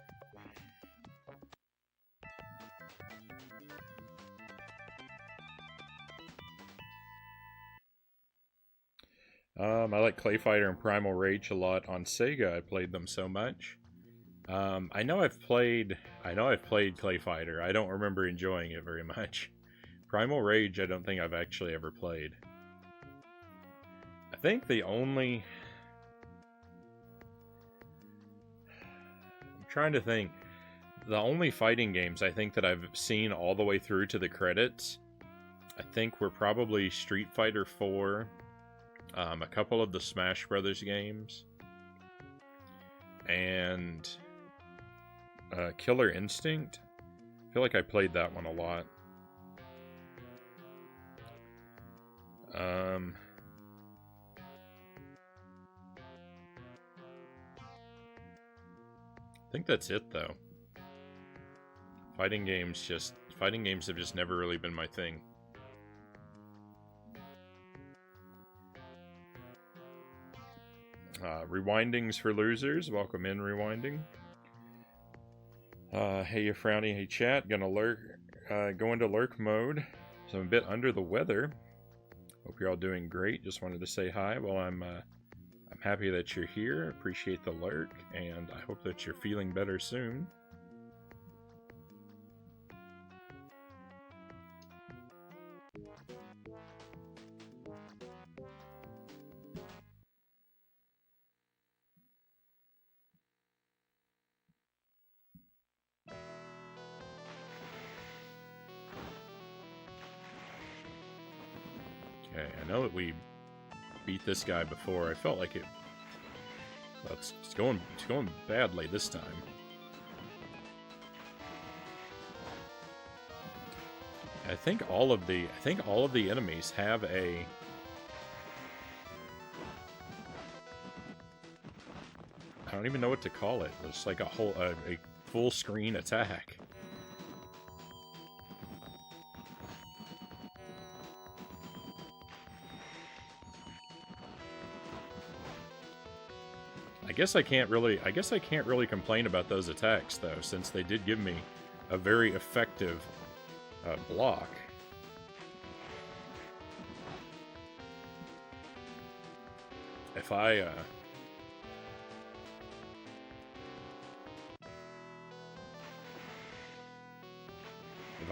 I like Clay Fighter and Primal Rage a lot on Sega. I played them so much. I know I've played Clay Fighter. I don't remember enjoying it very much. Primal Rage, I don't think I've actually ever played. I think the only... I'm trying to think. The only fighting games I think that I've seen all the way through to the credits, I think were probably Street Fighter 4, a couple of the Smash Brothers games, and Killer Instinct. I feel like I played that one a lot. I think that's it, though. Fighting games have just never really been my thing. Rewindings for losers. Welcome in, Rewinding. Hey, you Frownie. Hey, chat. Gonna lurk. Go into lurk mode. So I'm a bit under the weather. Hope you're all doing great. Just wanted to say hi. Well, I'm happy that you're here. Appreciate the lurk, and I hope that you're feeling better soon. Okay, I know that we beat this guy before. I felt like it... Well, it's going badly this time. I think all of the enemies have a... I don't even know what to call it. It's like a full screen attack. I guess I can't really complain about those attacks though, since they did give me a very effective block. If I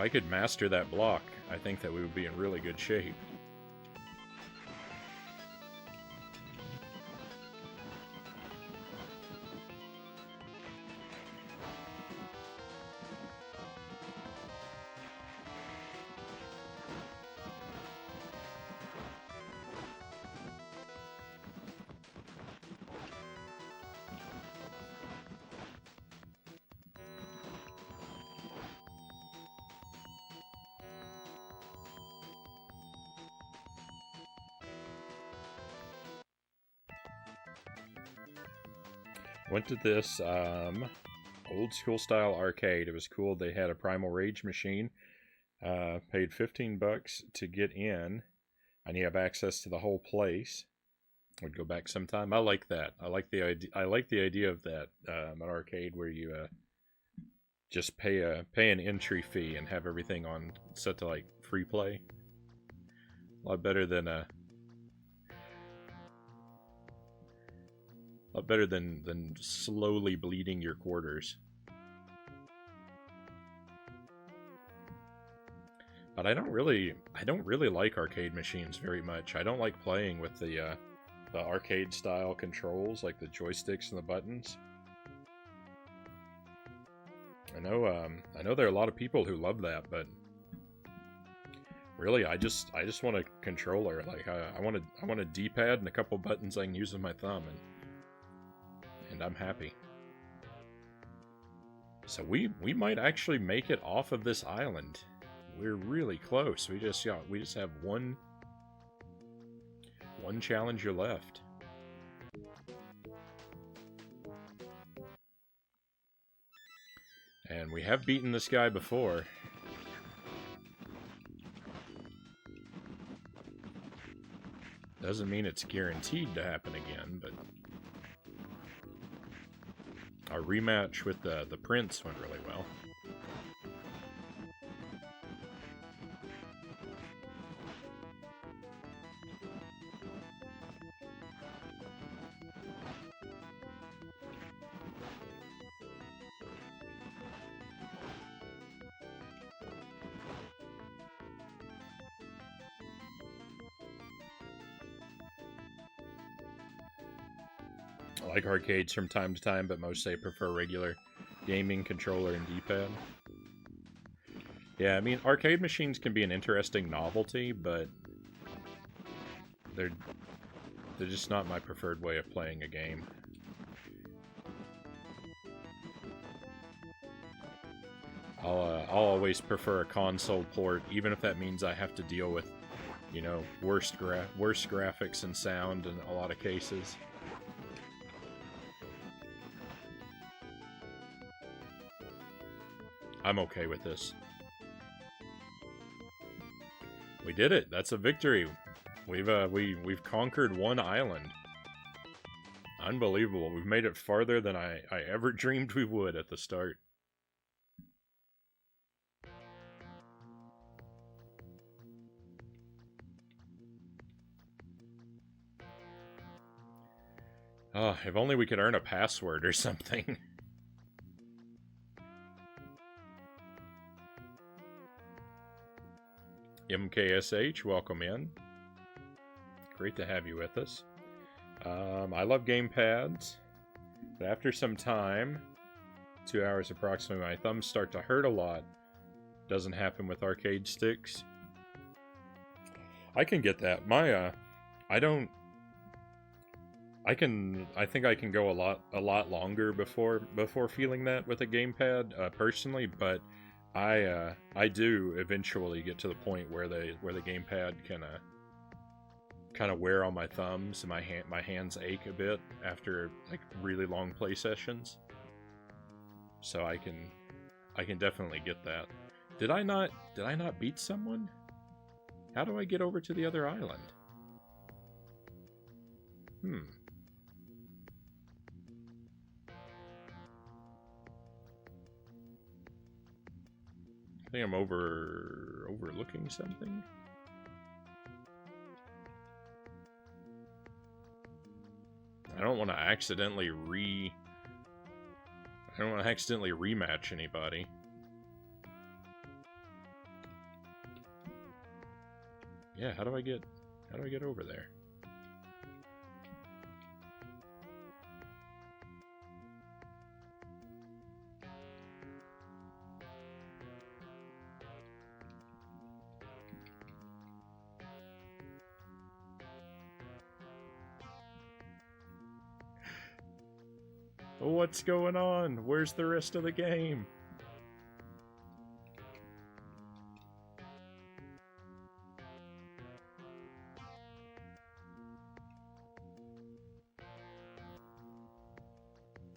could master that block, I think that we would be in really good shape. Went to this old school style arcade. It was cool. They had a Primal Rage machine. Paid $15 to get in, and you have access to the whole place. Would go back sometime. I like that. I like the idea of that an arcade where you just pay an entry fee and have everything on set to like free play. A lot better than than slowly bleeding your quarters. But I don't really like arcade machines very much. I don't like playing with the arcade style controls, like the joysticks and the buttons. I know there are a lot of people who love that, but really, I just want a controller. Like I want a D-pad and a couple buttons I can use with my thumb, and I'm happy. So we might actually make it off of this island. We're really close. We just have one challenger left. And we have beaten this guy before. Doesn't mean it's guaranteed to happen again, but our rematch with the Prince went really well. I like arcades from time to time, but mostly I prefer regular gaming controller and D-pad. Yeah, I mean, arcade machines can be an interesting novelty, but they're just not my preferred way of playing a game. I'll always prefer a console port, even if that means I have to deal with, you know, worse graphics and sound in a lot of cases. I'm okay with this. We did it. That's a victory. We've conquered one island. Unbelievable. We've made it farther than I ever dreamed we would at the start. Oh, if only we could earn a password or something. MKSH, welcome in. Great to have you with us. I love gamepads, but after some time, 2 hours approximately, my thumbs start to hurt a lot. Doesn't happen with arcade sticks. I can get that. My I don't. I think I can go a lot longer before feeling that with a gamepad personally, but I do eventually get to the point where the gamepad can kind of wear on my thumbs and my hands ache a bit after like really long play sessions. So I can definitely get that. Did I not beat someone? How do I get over to the other island? I think I'm overlooking something. I don't want to accidentally rematch anybody. Yeah, how do I get over there? What's going on? Where's the rest of the game?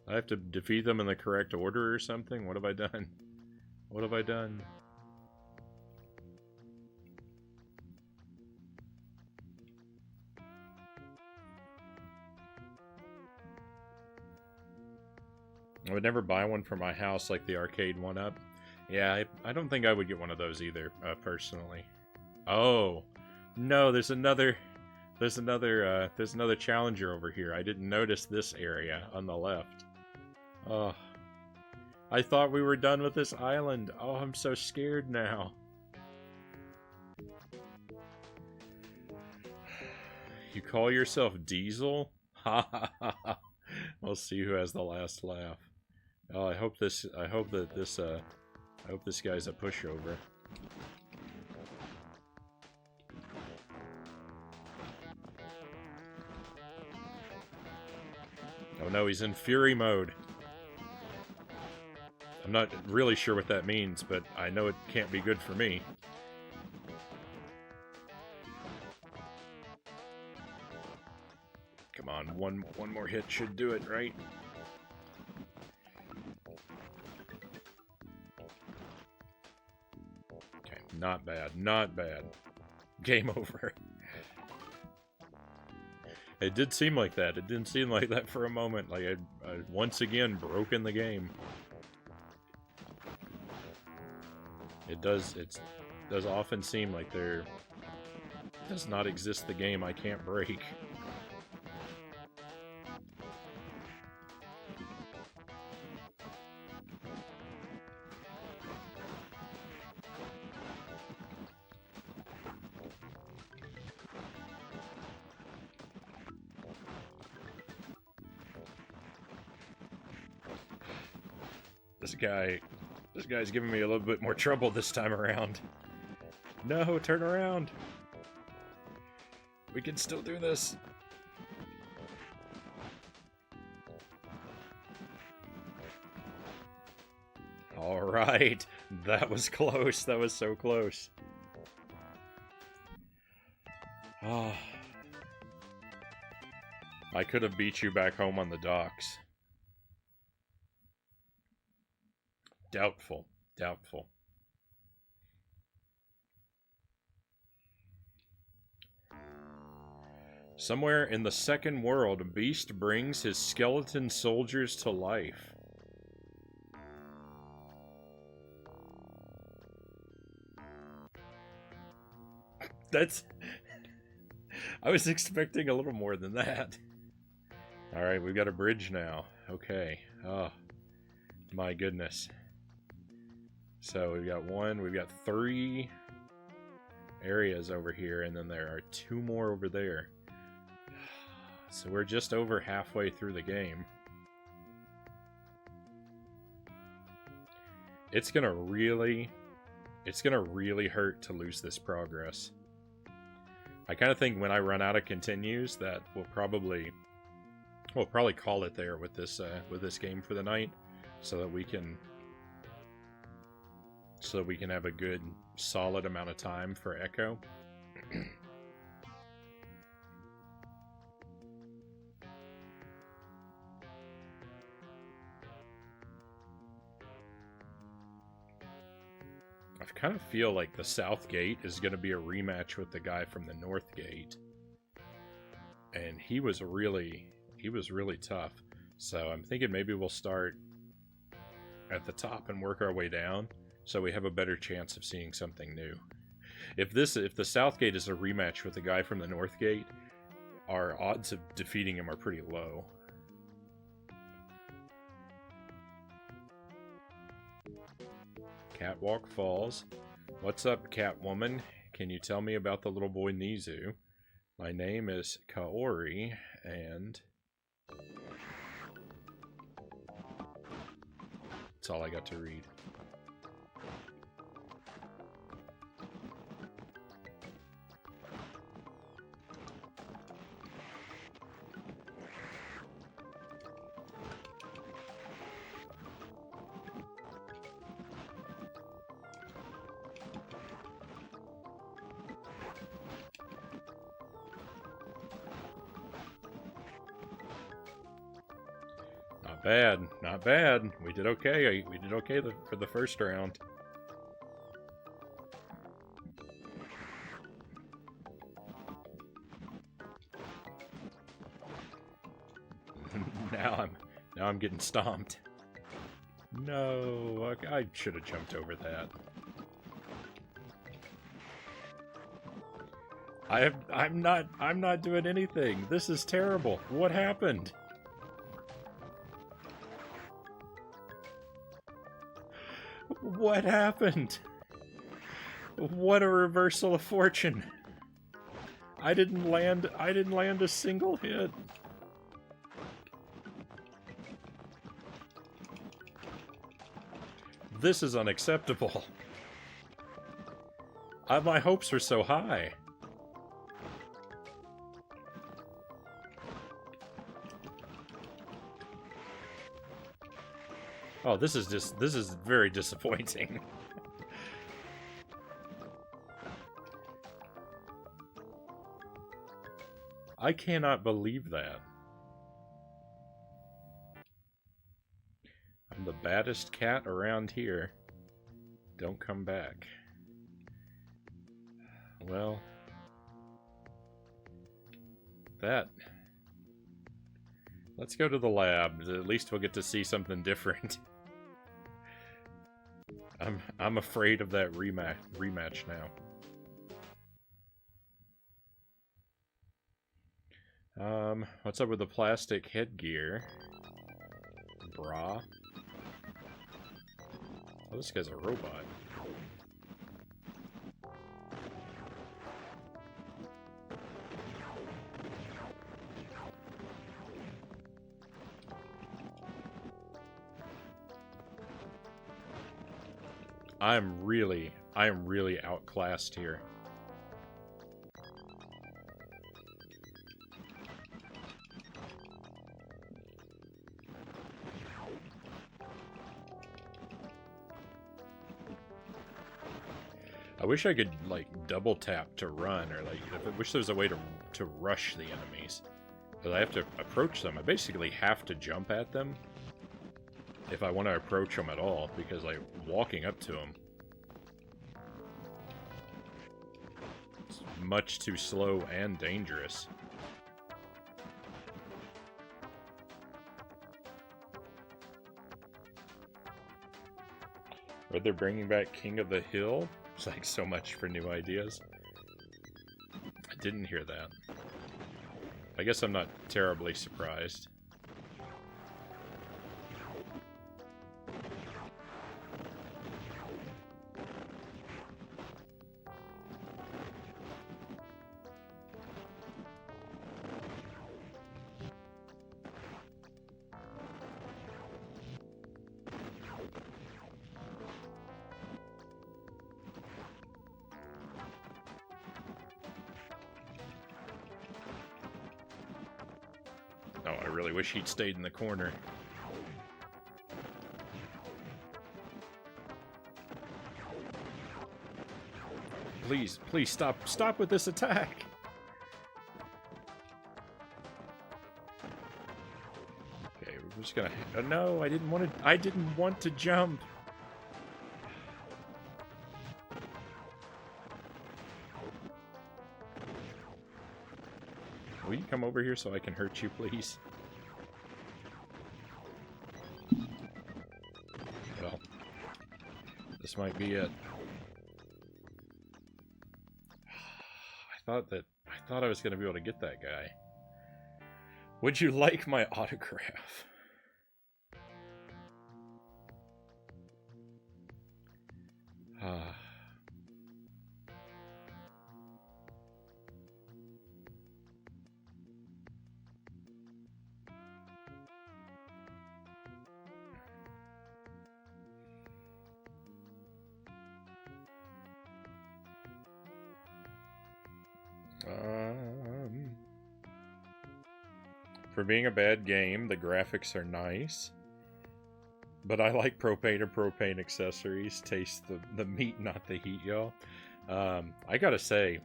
I have to defeat them in the correct order or something? What have I done? What have I done? I would never buy one for my house like the arcade one-up. Yeah, I don't think I would get one of those either, personally. Oh, no, there's another challenger over here. I didn't notice this area on the left. Oh, I thought we were done with this island. Oh, I'm so scared now. You call yourself Diesel? Ha ha ha ha. We'll see who has the last laugh. Oh, I hope this guy's a pushover. Oh no, he's in Fury mode. I'm not really sure what that means, but I know it can't be good for me. Come on, one more hit should do it, right? Okay, not bad, not bad. Game over. It did seem like that. It didn't seem like that for a moment. Like I'd once again broken the game. It does often seem like there does not exist the game I can't break. This guy's giving me a little bit more trouble this time around. No, turn around. We can still do this. All right. That was close. That was so close. Oh. I could have beat you back home on the docks. Doubtful. Doubtful. Somewhere in the second world, Beast brings his skeleton soldiers to life. That's... I was expecting a little more than that. Alright, we've got a bridge now. Okay. Oh, my goodness. So we've got 3 areas over here, and then there are 2 more over there. So we're just over halfway through the game. It's gonna really hurt to lose this progress. I kind of think when I run out of continues that we'll probably call it there with this game for the night, so that we can have a good solid amount of time for Echo. I kind of feel like the South Gate is going to be a rematch with the guy from the North Gate, and he was really tough. So I'm thinking maybe we'll start at the top and work our way down, so we have a better chance of seeing something new. If the South Gate is a rematch with the guy from the North Gate, our odds of defeating him are pretty low. Catwalk Falls. What's up, Catwoman? Can you tell me about the little boy Nizu? My name is Kaori, and that's all I got to read. Not bad. We did okay. We did okay for the first round. now I'm getting stomped. No, I should have jumped over that. I'm not doing anything. This is terrible. What happened? What happened? What a reversal of fortune. I didn't land a single hit. This is unacceptable. My hopes were so high. Oh, this is very disappointing. I cannot believe that. I'm the baddest cat around here. Don't come back. Well, let's go to the lab. At least we'll get to see something different. I'm afraid of that rematch now. What's up with the plastic headgear? Bra. Oh, this guy's a robot. I am really outclassed here. I wish I could, like, double tap to run, or, like, I wish there was a way to rush the enemies. Because I have to approach them. I basically have to jump at them if I want to approach them at all, because, like, walking up to them, it's much too slow and dangerous. Or they're bringing back King of the Hill? It's like so much for new ideas. I didn't hear that. I guess I'm not terribly surprised. Oh, I really wish he'd stayed in the corner. Please, please stop with this attack. Okay, we're just gonna. Oh, no, I didn't want to jump. Will you come over here so I can hurt you, please? Well, this might be it. I thought I was going to be able to get that guy. Would you like my autograph? For being a bad game, the graphics are nice. But I like propane or propane accessories. Taste the meat, not the heat, y'all. I gotta say,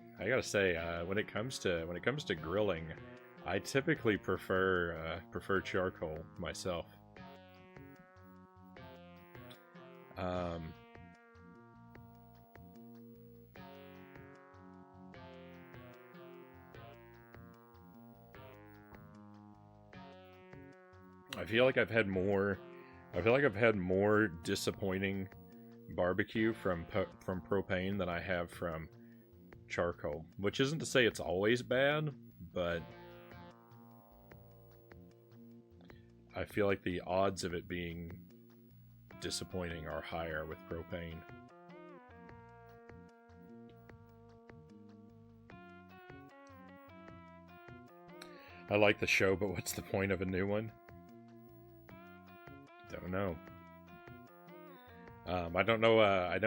when it comes to grilling, I typically prefer charcoal myself. I feel like I've had more disappointing barbecue from propane than I have from charcoal. Which isn't to say it's always bad, but I feel like the odds of it being disappointing are higher with propane. I like the show, but what's the point of a new one? Don't know. I don't know. I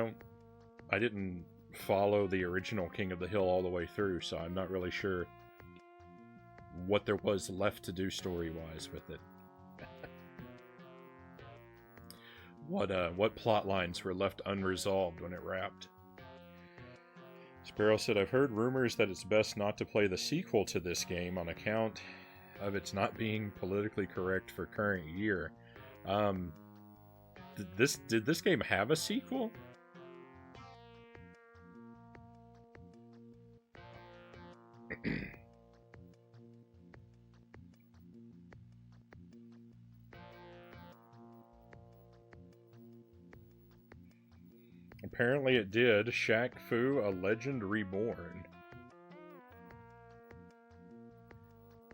didn't follow the original King of the Hill all the way through, so I'm not really sure what there was left to do story-wise with it. What plot lines were left unresolved when it wrapped? Sparrow said, I've heard rumors that it's best not to play the sequel to this game on account of its not being politically correct for current year. Did this game have a sequel? Apparently it did. Shaq Fu, A Legend Reborn.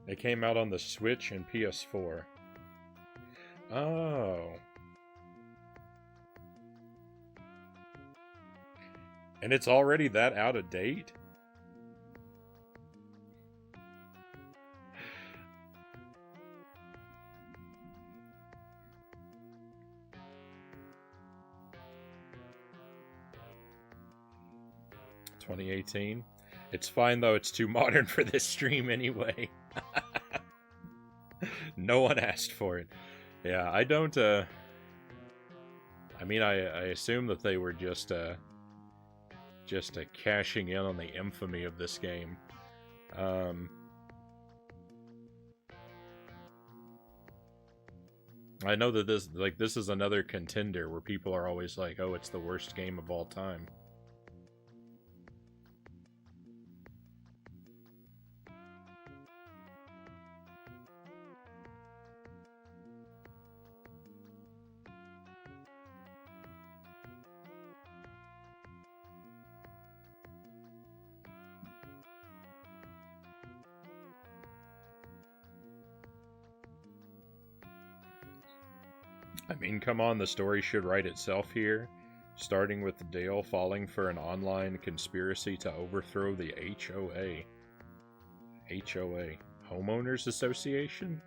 It came out on the Switch and PS4. Oh. And it's already that out of date? $2018. It's fine though, it's too modern for this stream anyway. No one asked for it. Yeah, I don't, I mean, I assume that they were just cashing in on the infamy of this game. I know that this is another contender where people are always like, oh, it's the worst game of all time. I mean, come on, the story should write itself here. Starting with Dale falling for an online conspiracy to overthrow the HOA. HOA. Homeowners Association?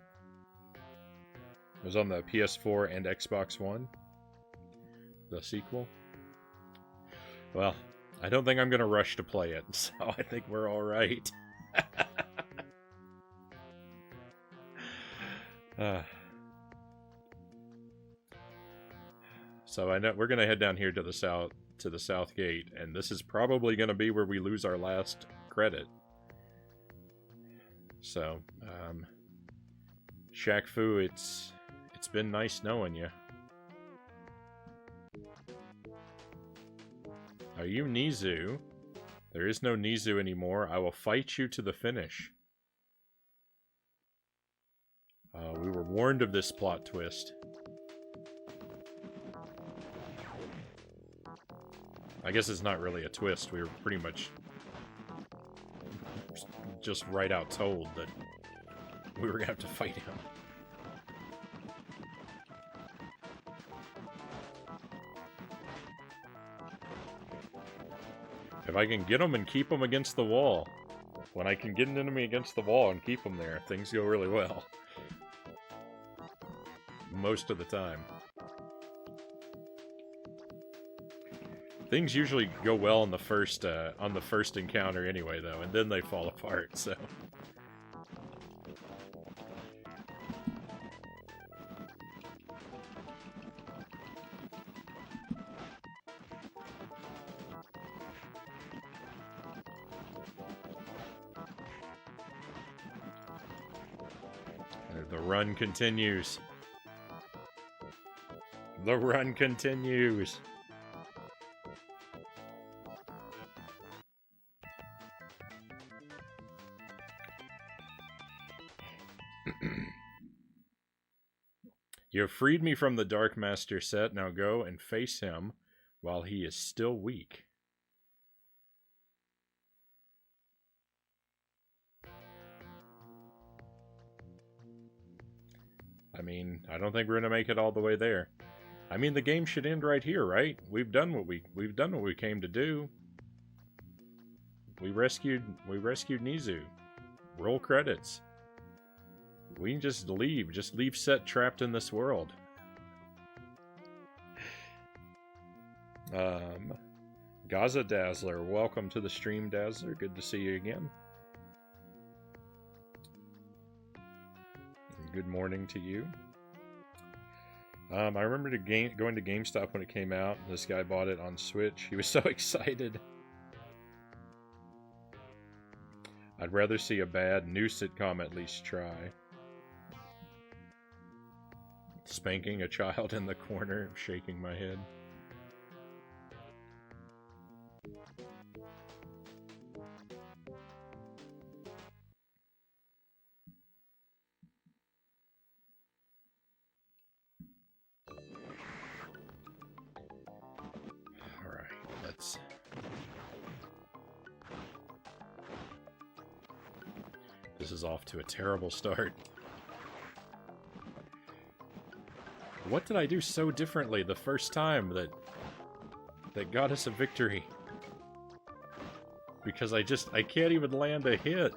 It was on the PS4 and Xbox One. The sequel. Well, I don't think I'm going to rush to play it, so I think we're alright. Uh, so I know we're gonna head down here to the south gate, and this is probably gonna be where we lose our last credit. So, Shaq Fu, it's been nice knowing you. Are you Nizu? There is no Nizu anymore. I will fight you to the finish. We were warned of this plot twist. I guess it's not really a twist. We were pretty much just right out told that we were gonna have to fight him. If I can get him and keep him against the wall. When I can get an enemy against the wall and keep him there, things go really well. Most of the time. Things usually go well on the first encounter anyway, though, and then they fall apart, so... The run continues. The run continues. You have freed me from the Dark Master set. Now go and face him while he is still weak. I mean, I don't think we're gonna make it all the way there. I mean, the game should end right here, right? We've done what we came to do. We rescued Nizu. Roll credits. We can just leave. Just leave Set trapped in this world. Gaza Dazzler, welcome to the stream, Dazzler. Good to see you again. Good morning to you. I remember going to GameStop when it came out. This guy bought it on Switch. He was so excited. I'd rather see a bad new sitcom at least try. Spanking a child in the corner, shaking my head. This is off to a terrible start. What did I do so differently the first time that got us a victory? Because I can't even land a hit.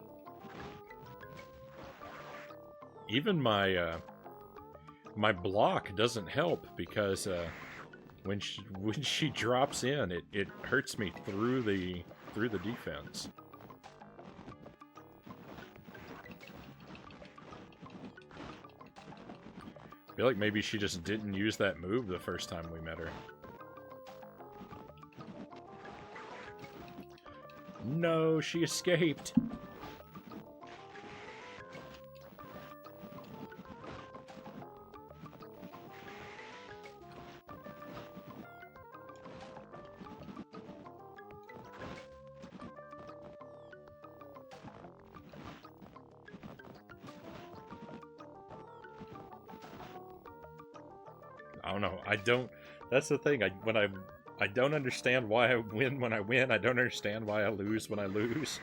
Even my my block doesn't help because when she drops in, it hurts me through the defense. I feel like maybe she just didn't use that move the first time we met her. No, she escaped. I don't know. That's the thing. I don't understand why I win when I win. I don't understand why I lose when I lose.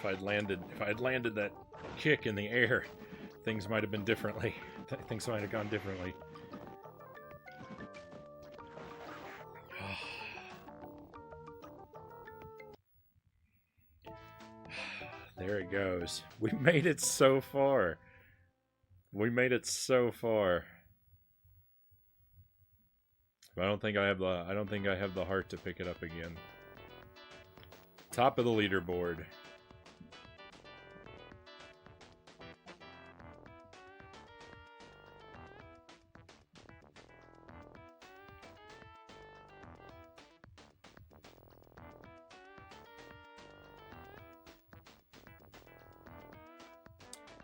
I had landed that kick in the air, things might have been differently. Things might have gone differently. There it goes. We made it so far. We made it so far. I don't think I have the heart to pick it up again. Top of the leaderboard.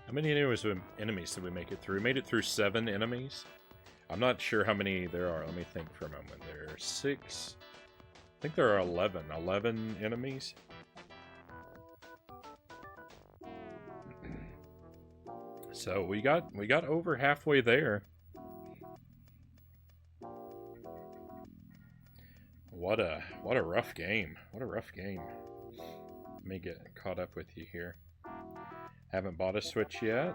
How many enemies did we make it through? We made it through 7 enemies. I'm not sure how many there are. Let me think for a moment. There are 6. I think there are 11. 11 enemies. So we got over halfway there. What a rough game. What a rough game. Let me get caught up with you here. Haven't bought a Switch yet.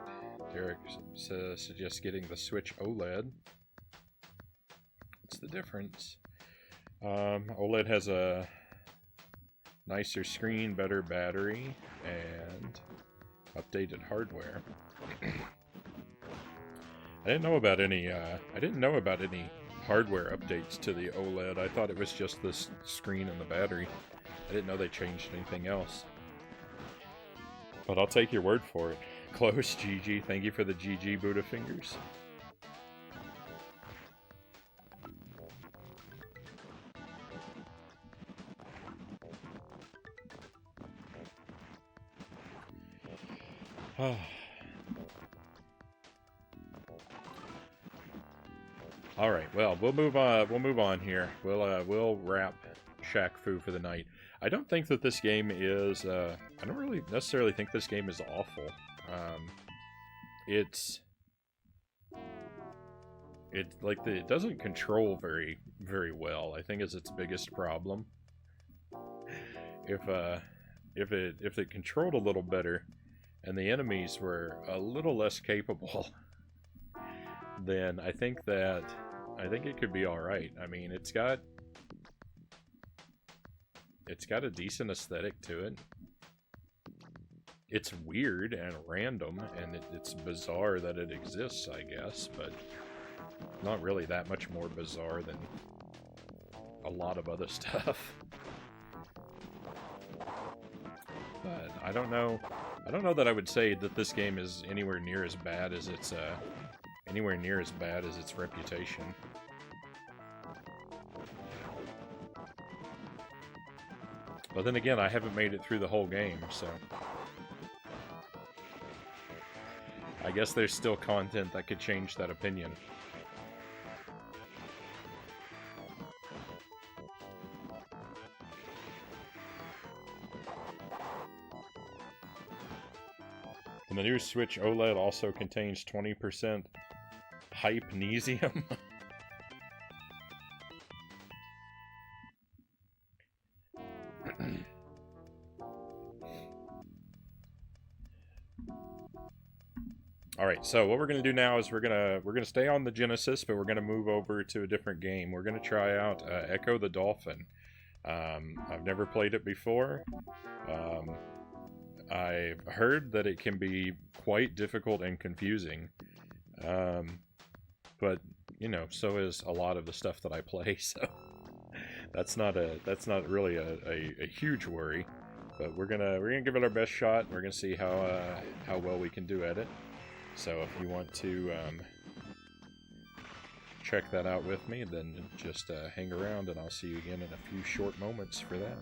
Derek suggests getting the Switch OLED. What's the difference? OLED has a nicer screen, better battery, and updated hardware. I didn't know about any hardware updates to the OLED. I thought it was just the screen and the battery. I didn't know they changed anything else. But I'll take your word for it. Close, GG. Thank you for the GG Buddha fingers. All right. Well, we'll move on. We'll move on here. We'll wrap Shaq Fu for the night. I don't think that this game is. I don't really necessarily think this game is awful. It doesn't control very well. I think is its biggest problem. If it controlled a little better, and the enemies were a little less capable, then I think it could be all right. I mean, it's got a decent aesthetic to it. It's weird and random, and it's bizarre that it exists, I guess, but not really that much more bizarre than a lot of other stuff. But I don't know that I would say that this game is anywhere near as bad as its reputation. But then again, I haven't made it through the whole game, so I guess there's still content that could change that opinion. And the new Switch OLED also contains 20% hypnesium. Alright, so what we're going to do now is we're gonna stay on the Genesis, but we're going to move over to a different game. We're going to try out Echo the Dolphin. I've never played it before. I've heard that it can be quite difficult and confusing. But, you know, so is a lot of the stuff that I play, so that's not really a huge worry. But we're gonna give it our best shot. We're gonna see how well we can do at it. So if you want to check that out with me, then just hang around, and I'll see you again in a few short moments for that.